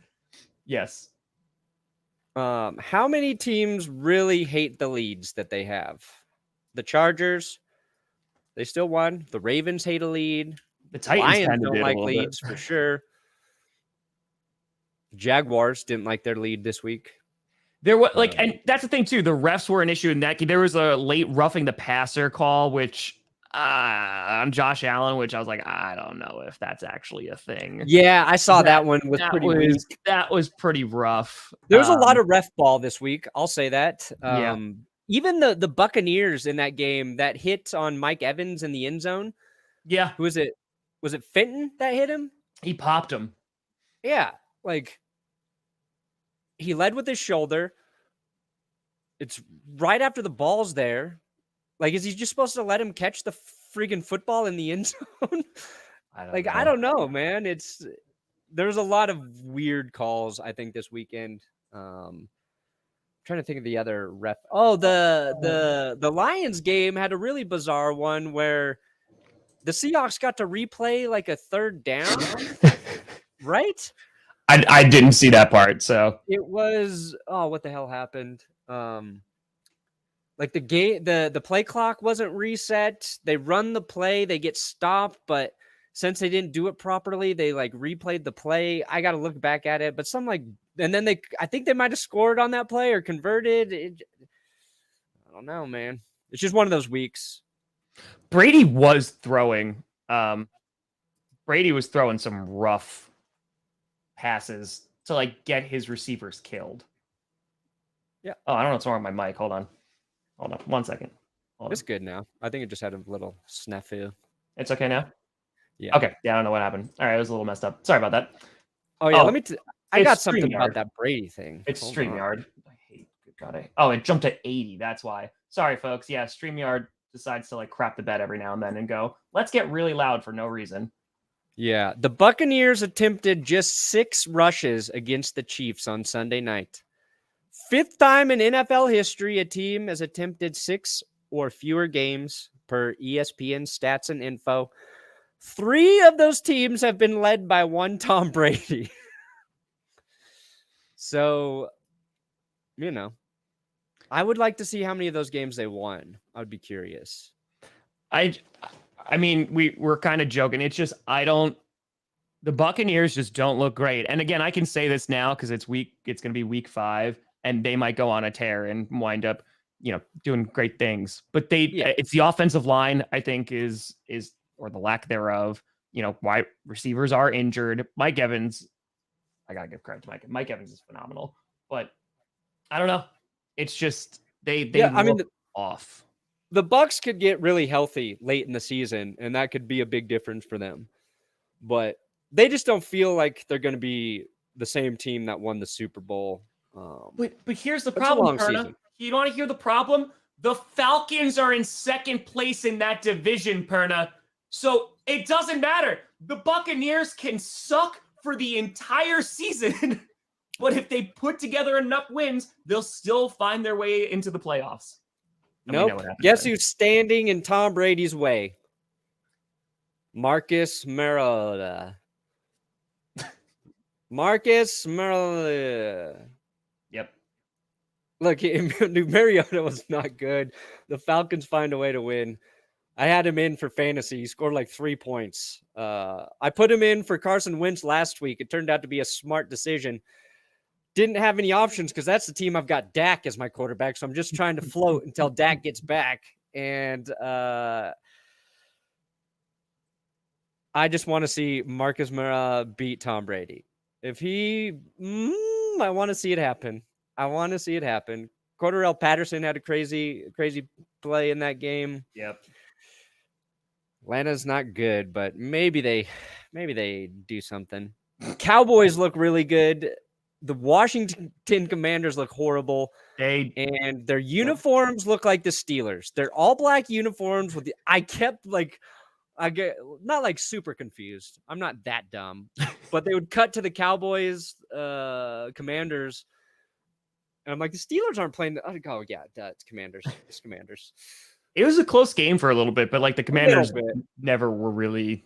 Yes. How many teams really hate the leads that they have? The Chargers, they still won. The Ravens hate a lead. The Titans Lions don't like leads for sure. Jaguars didn't like their lead this week. There was and that's the thing too. The refs were an issue in that game. There was a late roughing the passer call, which on Josh Allen, which I was like, I don't know if that's actually a thing. Yeah, I saw that one was pretty weak. That was pretty rough. There was a lot of ref ball this week. I'll say that. Yeah. Even the Buccaneers in that game that hit on Mike Evans in the end zone. Yeah. Who was it? Was it Fenton that hit him? He popped him. Yeah. Like he led with his shoulder. It's right after the ball's there. Like, is he just supposed to let him catch the freaking football in the end zone? I don't know, man. There's a lot of weird calls, I think, this weekend. Trying to think of the other ref. Oh, the Lions game had a really bizarre one where the Seahawks got to replay like a third down, right? I didn't see that part, so it was what the hell happened? Like the play clock wasn't reset. They run the play, they get stopped, but since they didn't do it properly, they like replayed the play. I got to look back at it, but and then I think they might have scored on that play or converted. I don't know, man. It's just one of those weeks. Brady was throwing. Brady was throwing some rough passes to like get his receivers killed. Yeah. Oh, I don't know what's wrong with my mic. Hold on 1 second. It's good now. I think it just had a little snafu. It's okay now? Yeah. Okay. Yeah, I don't know what happened. All right, it was a little messed up. Sorry about that. Oh yeah, I got something about that Brady thing. It's StreamYard. I hate it jumped to 80. That's why. Sorry, folks. Yeah, StreamYard decides to like crap the bed every now and then and go, let's get really loud for no reason. Yeah. The Buccaneers attempted just 6 rushes against the Chiefs on Sunday night. 5th time in NFL history, a team has attempted 6 or fewer games per ESPN stats and info. 3 of those teams have been led by one Tom Brady. So, I would like to see how many of those games they won. I would be curious. I mean, we're kind of joking. It's just, the Buccaneers just don't look great. And again, I can say this now because it's going to be week 5 and they might go on a tear and wind up, doing great things. But it's the offensive line, I think is, or the lack thereof, why receivers are injured. Mike Evans, I got to give credit to Mike. Mike Evans is phenomenal, but I don't know. It's just, they look off. The Bucs could get really healthy late in the season, and that could be a big difference for them. But they just don't feel like they're going to be the same team that won the Super Bowl. But here's the problem, Perna. You want to hear the problem? The Falcons are in 2nd place in that division, Perna. So it doesn't matter. The Buccaneers can suck for the entire season, but if they put together enough wins, they'll still find their way into the playoffs. Nope. Guess who's standing in Tom Brady's way? Marcus Mariota. Marcus Mariota. Yep. Look, Mariota was not good. The Falcons find a way to win. I had him in for fantasy. He scored like 3 points. I put him in for Carson Wentz last week. It turned out to be a smart decision. didn't have any options because that's the team I've got Dak as my quarterback. So I'm just trying to float until Dak gets back. And I just want to see Marcus Mariota beat Tom Brady. If he, I want to see it happen. I want to see it happen. Cordarrelle Patterson had a crazy play in that game. Yep. Atlanta's not good, but maybe they do something. Cowboys look really good. The Washington Commanders look horrible. And their uniforms look like the Steelers. They're all black uniforms with I get not like super confused. I'm not that dumb, but they would cut to the Cowboys, Commanders. And I'm like, the Steelers aren't playing. Oh yeah, it's Commanders. It's Commanders. It was a close game for a little bit, but like the Commanders never were really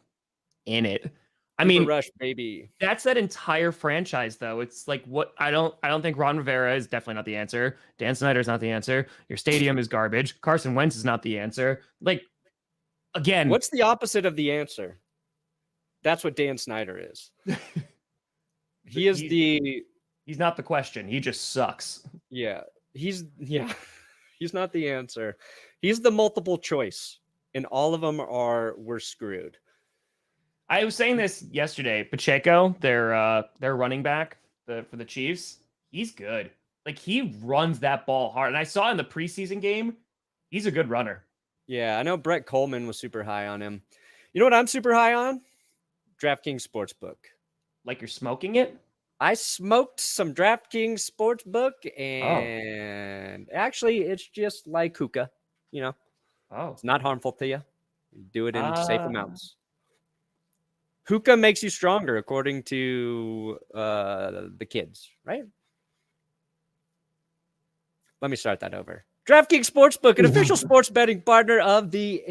in it. I mean, rush, baby. That's that entire franchise, though. It's like what I don't think Ron Rivera is definitely not the answer. Dan Snyder's not the answer. Your stadium is garbage. Carson Wentz is not the answer. Like, again, what's the opposite of the answer? That's what Dan Snyder is. He's not the question. He just sucks. Yeah. He's not the answer. He's the multiple choice. And all of them we're screwed. I was saying this yesterday. Pacheco, their running back for the Chiefs, he's good. Like, he runs that ball hard. And I saw in the preseason game, he's a good runner. Yeah, I know Brett Coleman was super high on him. You know what I'm super high on? DraftKings Sportsbook. Like you're smoking it? I smoked some DraftKings Sportsbook, and actually, it's just like hookah. You know, it's not harmful to you. You do it in safe amounts. Hookah makes you stronger, according to the kids, right? Let me start that over. DraftKings Sportsbook, an official sports betting partner of the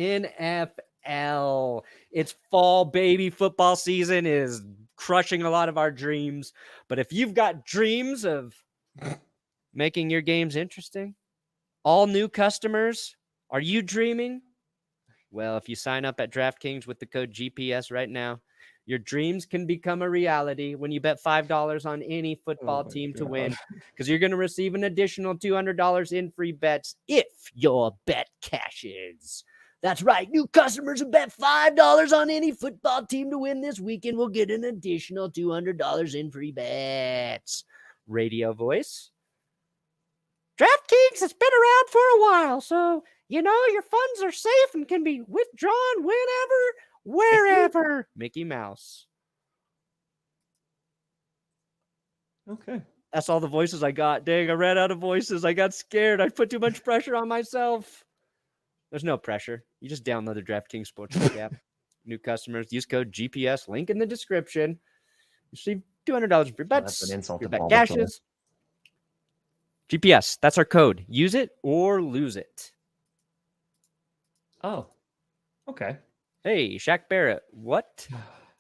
NFL. It's fall, baby. Football season is crushing a lot of our dreams. But if you've got dreams of making your games interesting, all new customers, are you dreaming? Well, if you sign up at DraftKings with the code GPS right now, your dreams can become a reality when you bet $5 on any football team to win, because you're going to receive an additional $200 in free bets if your bet cashes. That's right. New customers who bet $5 on any football team to win this weekend will get an additional $200 in free bets. Radio voice. DraftKings has been around for a while, so you know your funds are safe and can be withdrawn whenever, wherever. Mickey Mouse. Okay. That's all the voices I got. Dang, I ran out of voices. I got scared. I put too much pressure on myself. There's no pressure. You just download the DraftKings Sportsbook app. New customers, use code GPS, link in the description. Receive $200 in free bets. That's an insult free to bet Paul cashes. GPS, that's our code. Use it or lose it. Oh, okay. Hey, Shaq Barrett, what?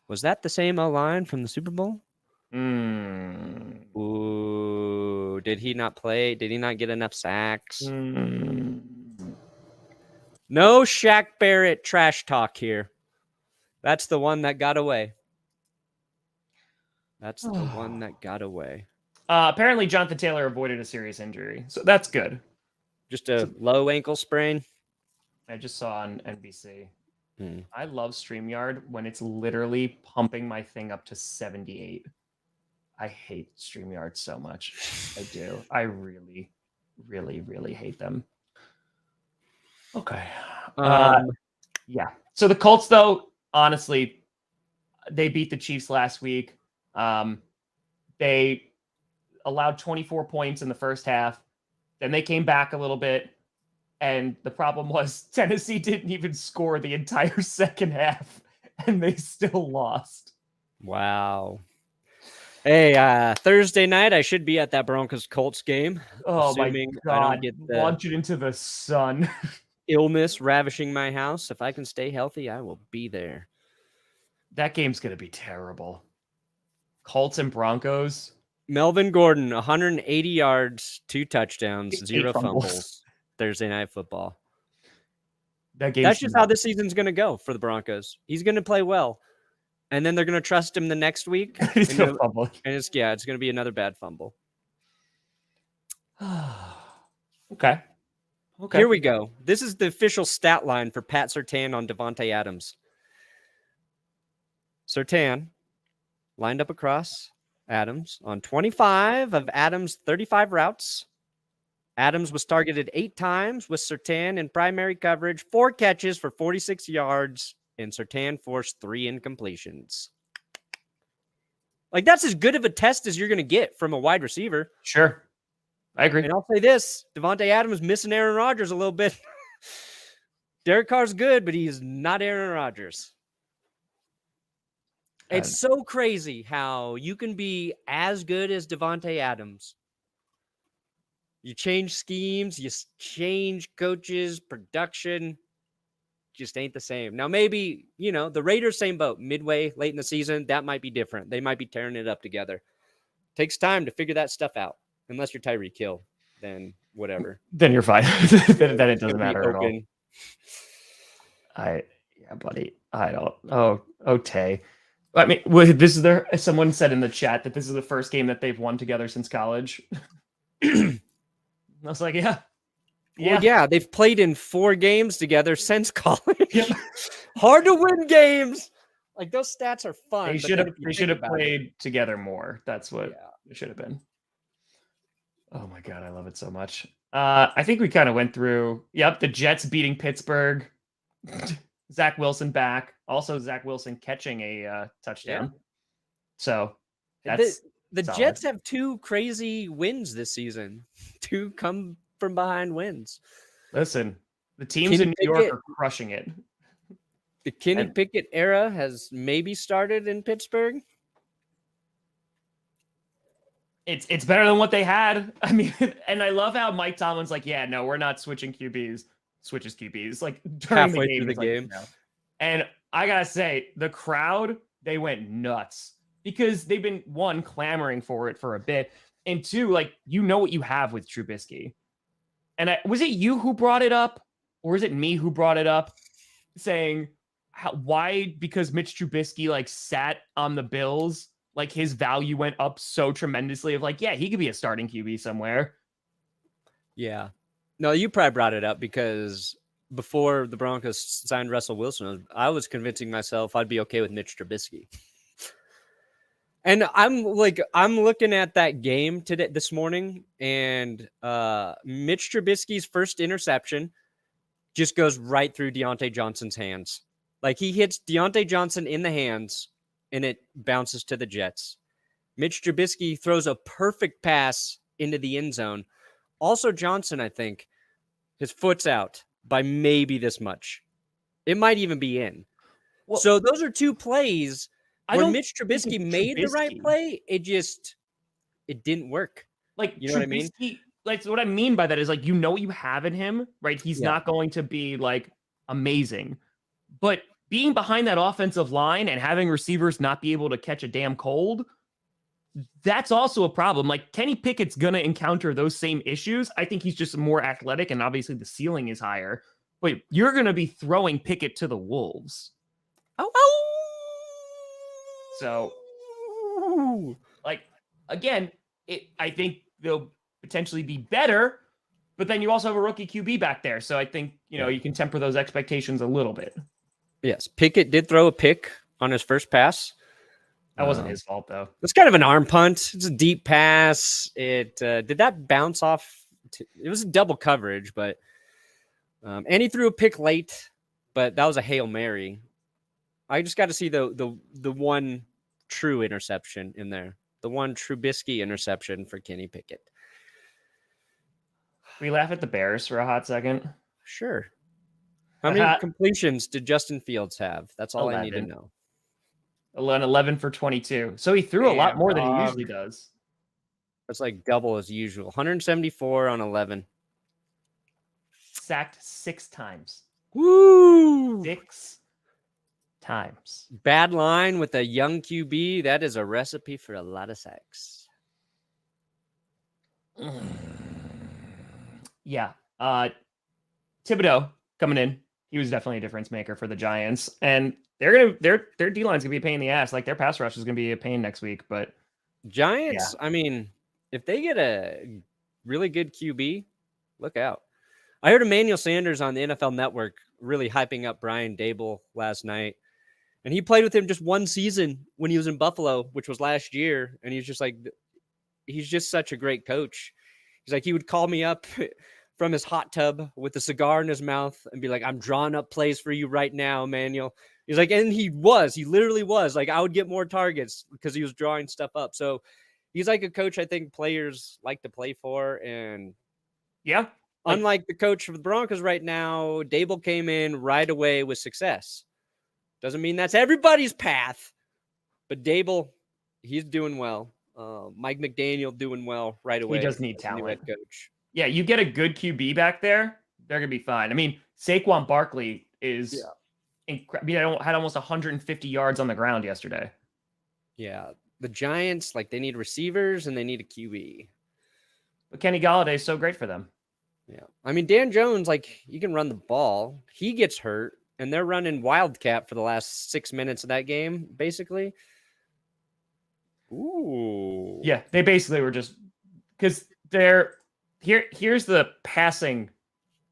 Was that the same line from the Super Bowl? Ooh, did he not play? Did he not get enough sacks? No Shaq Barrett trash talk here. That's the one that got away. That's the one that got away. Apparently, Jonathan Taylor avoided a serious injury, so that's good. Just a low ankle sprain? I just saw on NBC. I love StreamYard when it's literally pumping my thing up to 78. I hate StreamYard so much. I do. I really, really, really hate them. Okay. Yeah. So the Colts, though, honestly, they beat the Chiefs last week. They allowed 24 points in the first half. Then they came back a little bit. And the problem was Tennessee didn't even score the entire second half, and they still lost. Wow. Hey, Thursday night, I should be at that Broncos-Colts game. Oh, my God. I don't get launch it into the sun. Illness ravishing my house. If I can stay healthy, I will be there. That game's going to be terrible. Colts and Broncos. Melvin Gordon, 180 yards, 2 touchdowns, 0 fumbles. fumbles. Thursday night football. That's just how this season's going to go for the Broncos. He's going to play well, and then they're going to trust him the next week. It's going to be another bad fumble. Okay. Okay. Here we go. This is the official stat line for Pat Surtain on Devontae Adams. Surtain lined up across Adams on 25 of Adams' 35 routes. Adams was targeted 8 times with Surtain in primary coverage, 4 catches for 46 yards, and Surtain forced 3 incompletions. Like, that's as good of a test as you're going to get from a wide receiver. Sure. I agree. And I'll say this, Devontae Adams missing Aaron Rodgers a little bit. Derek Carr's good, but he's not Aaron Rodgers. It's so crazy how you can be as good as Devontae Adams. You change schemes, you change coaches, production, just ain't the same. Now, maybe, the Raiders, same boat. Midway, late in the season, that might be different. They might be tearing it up together. Takes time to figure that stuff out. Unless you're Tyreek Hill, then whatever. Then you're fine. then it doesn't matter at all. Yeah, buddy. I don't. Tay. I mean, this is someone said in the chat that this is the first game that they've won together since college. I was like, yeah. Well, yeah, they've played in 4 games together since college. Yep. Hard to win games. Like, those stats are fun. They should have played together more. That's what it should have been. Oh my God, I love it so much. I think we kind of went through, the Jets beating Pittsburgh. Zach Wilson back. Also, Zach Wilson catching a touchdown. Yeah. So that's the Jets have 2 crazy wins this season. 2 come from behind wins. Listen, the teams in New York are crushing it. The Kenny Pickett era has maybe started in Pittsburgh. It's better than what they had. I mean, and I love how Mike Tomlin's like, yeah, no, we're not switching QBs. Switches QBs like during halfway through the game. No. And I gotta say, the crowd, they went nuts because they've been 1, clamoring for it for a bit, and 2, like, what you have with Trubisky. And was it you who brought it up, or is it me who brought it up, saying why? Because Mitch Trubisky like sat on the Bills, like his value went up so tremendously. Of like, yeah, he could be a starting QB somewhere. Yeah. No, you probably brought it up because before the Broncos signed Russell Wilson, I was convincing myself I'd be okay with Mitch Trubisky. And I'm looking at that game this morning, and Mitch Trubisky's first interception just goes right through Deontay Johnson's hands. Like, he hits Deontay Johnson in the hands, and it bounces to the Jets. Mitch Trubisky throws a perfect pass into the end zone. Also, Johnson, I think, his foot's out by maybe this much. It might even be in. Well, so those are 2 plays where Mitch Trubisky made the right play. It didn't work. Like, you know what I mean? Like, what I mean by that is, like, what you have in him, right? He's not going to be like amazing, but being behind that offensive line and having receivers not be able to catch a damn cold, that's also a problem. Like, Kenny Pickett's going to encounter those same issues. I think he's just more athletic, and obviously the ceiling is higher. But you're going to be throwing Pickett to the wolves. So, like, again, I think they'll potentially be better, but then you also have a rookie QB back there. So I think, you can temper those expectations a little bit. Yes. Pickett did throw a pick on his first pass. That wasn't his fault, though. It's kind of an arm punt. It's a deep pass. It did that bounce off? It was a double coverage, but and he threw a pick late, but that was a Hail Mary. I just got to see the one true interception in there, the one Trubisky interception for Kenny Pickett. We laugh at the Bears for a hot second. Sure. How many completions did Justin Fields have? That's all 11. I need to know. 11 for 22. So he threw a lot more than he usually does. It's like double as usual. 174 on 11. Sacked 6 times. Woo! 6 times. Bad line with a young QB. That is a recipe for a lot of sacks. Yeah. Thibodeau coming in. He was definitely a difference maker for the Giants. And their D-line's gonna be a pain in the ass. Like, their pass rush is gonna be a pain next week. But Giants, I mean, if they get a really good QB, look out. I heard Emmanuel Sanders on the NFL Network really hyping up Brian Dable last night. And he played with him just one season when he was in Buffalo, which was last year. And he's just like, he's just such a great coach. He's like, he would call me up from his hot tub with a cigar in his mouth and be like, I'm drawing up plays for you right now, Emmanuel. He's like, and he literally was like, I would get more targets because he was drawing stuff up. So he's like a coach I think players like to play for. And yeah, unlike the coach of the Broncos right now, Dable came in right away with success. Doesn't mean that's everybody's path, but Dable, he's doing well. Mike McDaniel doing well right away. He does need as the new talent. head coach. Yeah, you get a good QB back there, they're going to be fine. I mean, Saquon Barkley is incredible. Had almost 150 yards on the ground yesterday. Yeah, the Giants, like, they need receivers and they need a QB. But Kenny Galladay is so great for them. Yeah. I mean, Dan Jones, like, he can run the ball. He gets hurt, and they're running Wildcat for the last 6 minutes of that game, basically. Ooh. Yeah, they basically were just because they're here's the passing.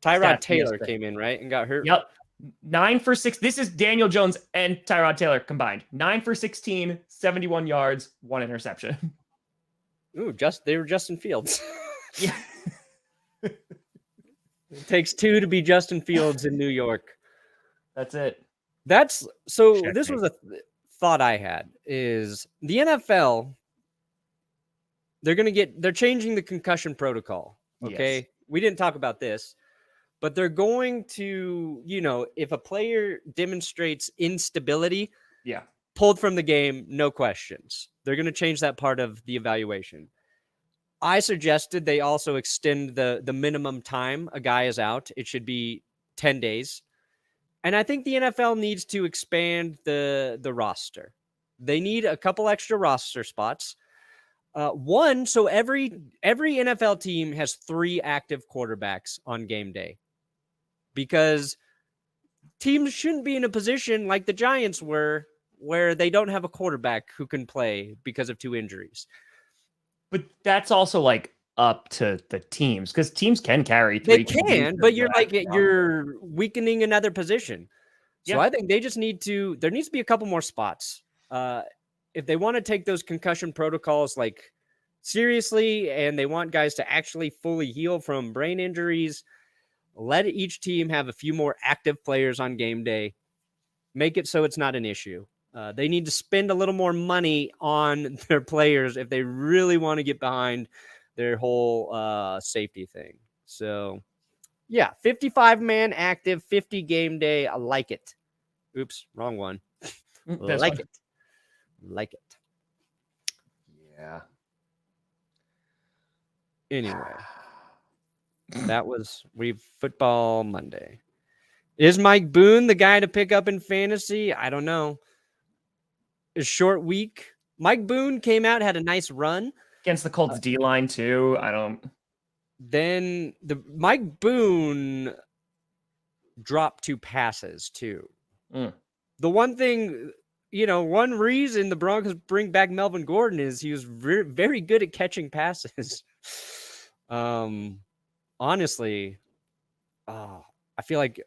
Tyrod Taylor came in, right, and got hurt. Yep. 9 for 6. This is Daniel Jones and Tyrod Taylor combined. 9 for 16, 71 yards, 1 interception. Ooh, they were Justin Fields. Yeah. It takes 2 to be Justin Fields in New York. That's it. This was a thought I had is the NFL, they're changing the concussion protocol. Okay. Yes. We didn't talk about this, but they're going to, if a player demonstrates instability, pulled from the game, no questions. They're going to change that part of the evaluation. I suggested they also extend the minimum time a guy is out. It should be 10 days. And I think the NFL needs to expand the roster. They need a couple extra roster spots. One, so every NFL team has 3 active quarterbacks on game day. Because teams shouldn't be in a position like the Giants were, where they don't have a quarterback who can play because of 2 injuries. But that's also like up to the teams because teams can carry 3. They can, but you're weakening another position. So I think they just there needs to be a couple more spots. If they want to take those concussion protocols like seriously and they want guys to actually fully heal from brain injuries, let each team have a few more active players on game day. Make it so it's not an issue. They need to spend a little more money on their players if they really want to get behind their whole safety thing. So, 55-man active, 50 game day. I like it. Oops, wrong one. Like it. Yeah. Anyway, we've football Monday. Is Mike Boone the guy to pick up in fantasy? I don't know. A short week. Mike Boone came out, had a nice run against the Colts D-line too. Then Mike Boone dropped 2 passes too. The one thing, one reason the Broncos bring back Melvin Gordon is he was very, very good at catching passes. Honestly, I feel like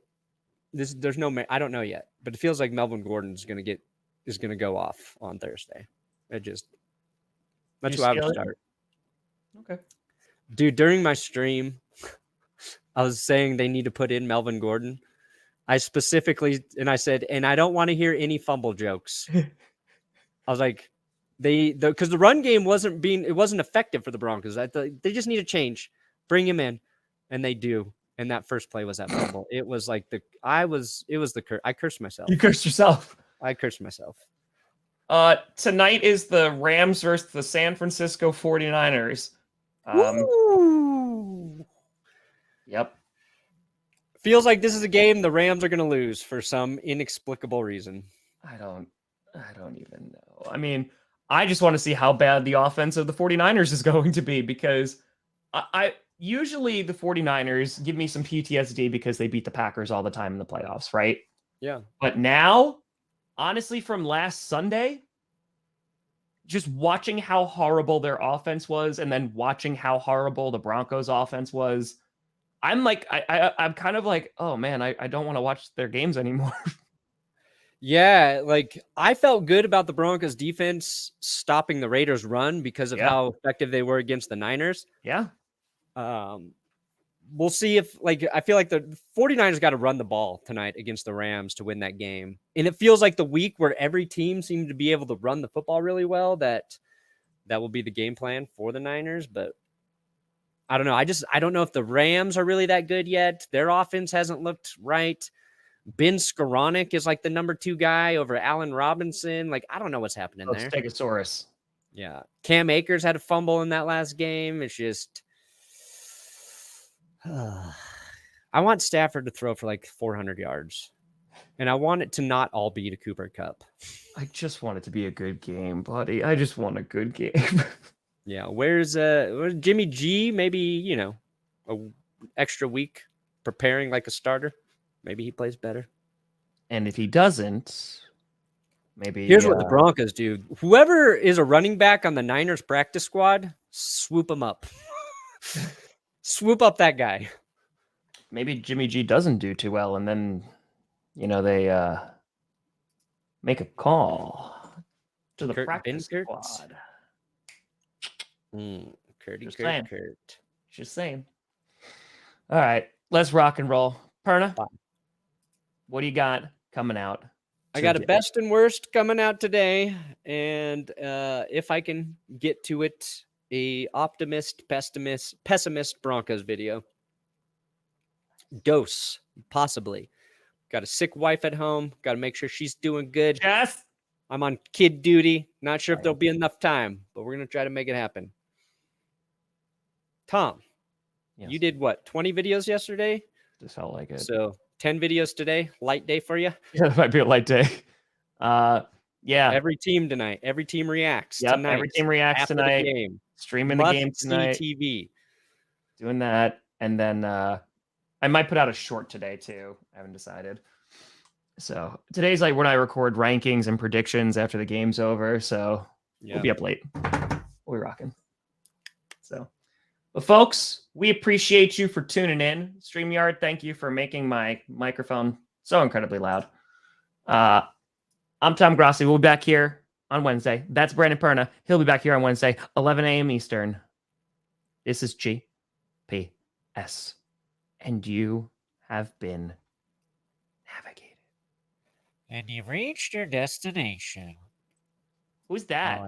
I don't know yet, but it feels like Melvin Gordon is going to go off on Thursday. That's who I would start. Okay. Dude, during my stream, I was saying they need to put in Melvin Gordon. I specifically, and I said, and I don't want to hear any fumble jokes. I was like, because the run game wasn't effective for the Broncos. They just need to change. Bring him in. And they do. And that first play was that fumble. It was like I cursed myself. You cursed yourself. I cursed myself. Tonight is the Rams versus the San Francisco 49ers. Yep. Feels like this is a game the Rams are going to lose for some inexplicable reason. I don't even know. I mean, I just want to see how bad the offense of the 49ers is going to be because I usually the 49ers give me some PTSD because they beat the Packers all the time in the playoffs, right? Yeah. But now, honestly, from last Sunday, just watching how horrible their offense was, and then watching how horrible the Broncos offense was, I'm like, I'm kind of like, oh man, I don't want to watch their games anymore. Yeah, like I felt good about the Broncos defense stopping the Raiders run because of Yeah. how effective they were against the Niners. Yeah. We'll see if I feel like the 49ers got to run the ball tonight against the Rams to win that game. And it feels like the week where every team seemed to be able to run the football really well, that will be the game plan for the Niners, but I don't know. I don't know if the Rams are really that good yet. Their offense hasn't looked right. Ben Skoranek is like the number 2 guy over Allen Robinson. Like, I don't know what's happening there. Stegosaurus. Yeah. Cam Akers had a fumble in that last game. It's just, I want Stafford to throw for like 400 yards. And I want it to not all be to Cooper Kupp. I just want it to be a good game, buddy. I just want a good game. Yeah. Where's Jimmy G? Maybe, a extra week preparing like a starter. Maybe he plays better. And if he doesn't, maybe... Here's what the Broncos do. Whoever is a running back on the Niners practice squad, swoop him up. Swoop up that guy. Maybe Jimmy G doesn't do too well, and then, they make a call to the practice squad. Kurt. Just saying. All right, let's rock and roll. Perna, what do you got coming out? I got a best and worst coming out today, and if I can get to it, a optimist, pessimist Broncos video. Dose, possibly. Got a sick wife at home. Got to make sure she's doing good. Yes. I'm on kid duty. Not sure if there'll be enough time, but we're going to try to make it happen. Tom, you did what, 20 videos yesterday? Just felt like it. So 10 videos today. Light day for you? Yeah, it might be a light day. Yeah. Every team tonight. Every team reacts tonight. Every team reacts tonight. The game. Streaming the game tonight. TV. Doing that. And then I might put out a short today too. I haven't decided. So today's like when I record rankings and predictions after the game's over. So we'll be up late. We'll be rocking. So, but folks, we appreciate you for tuning in. StreamYard, thank you for making my microphone so incredibly loud. I'm Tom Grossi. We'll be back here on Wednesday. That's Brandon Perna. He'll be back here on Wednesday, 11 a.m. Eastern. This is GPS. And you have been navigated. And you've reached your destination. Who's that?